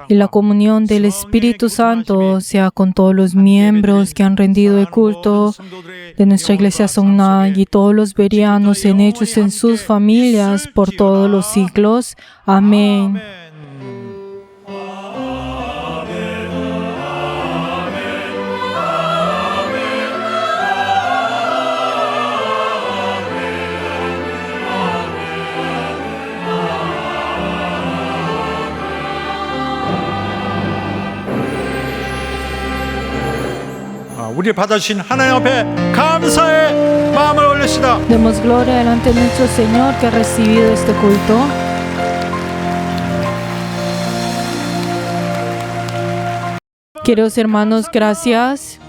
y la comunión del Espíritu Santo sea con todos los miembros que han rendido el culto de nuestra iglesia Songnam y todos los berianos en ellos en sus familias por todos los siglos. Amén. 우리 받아주신 하나님 앞에 감사의 마음을 올립시다. Demos gloria delante de nuestro Señor que ha recibido este culto. Queridos hermanos, gracias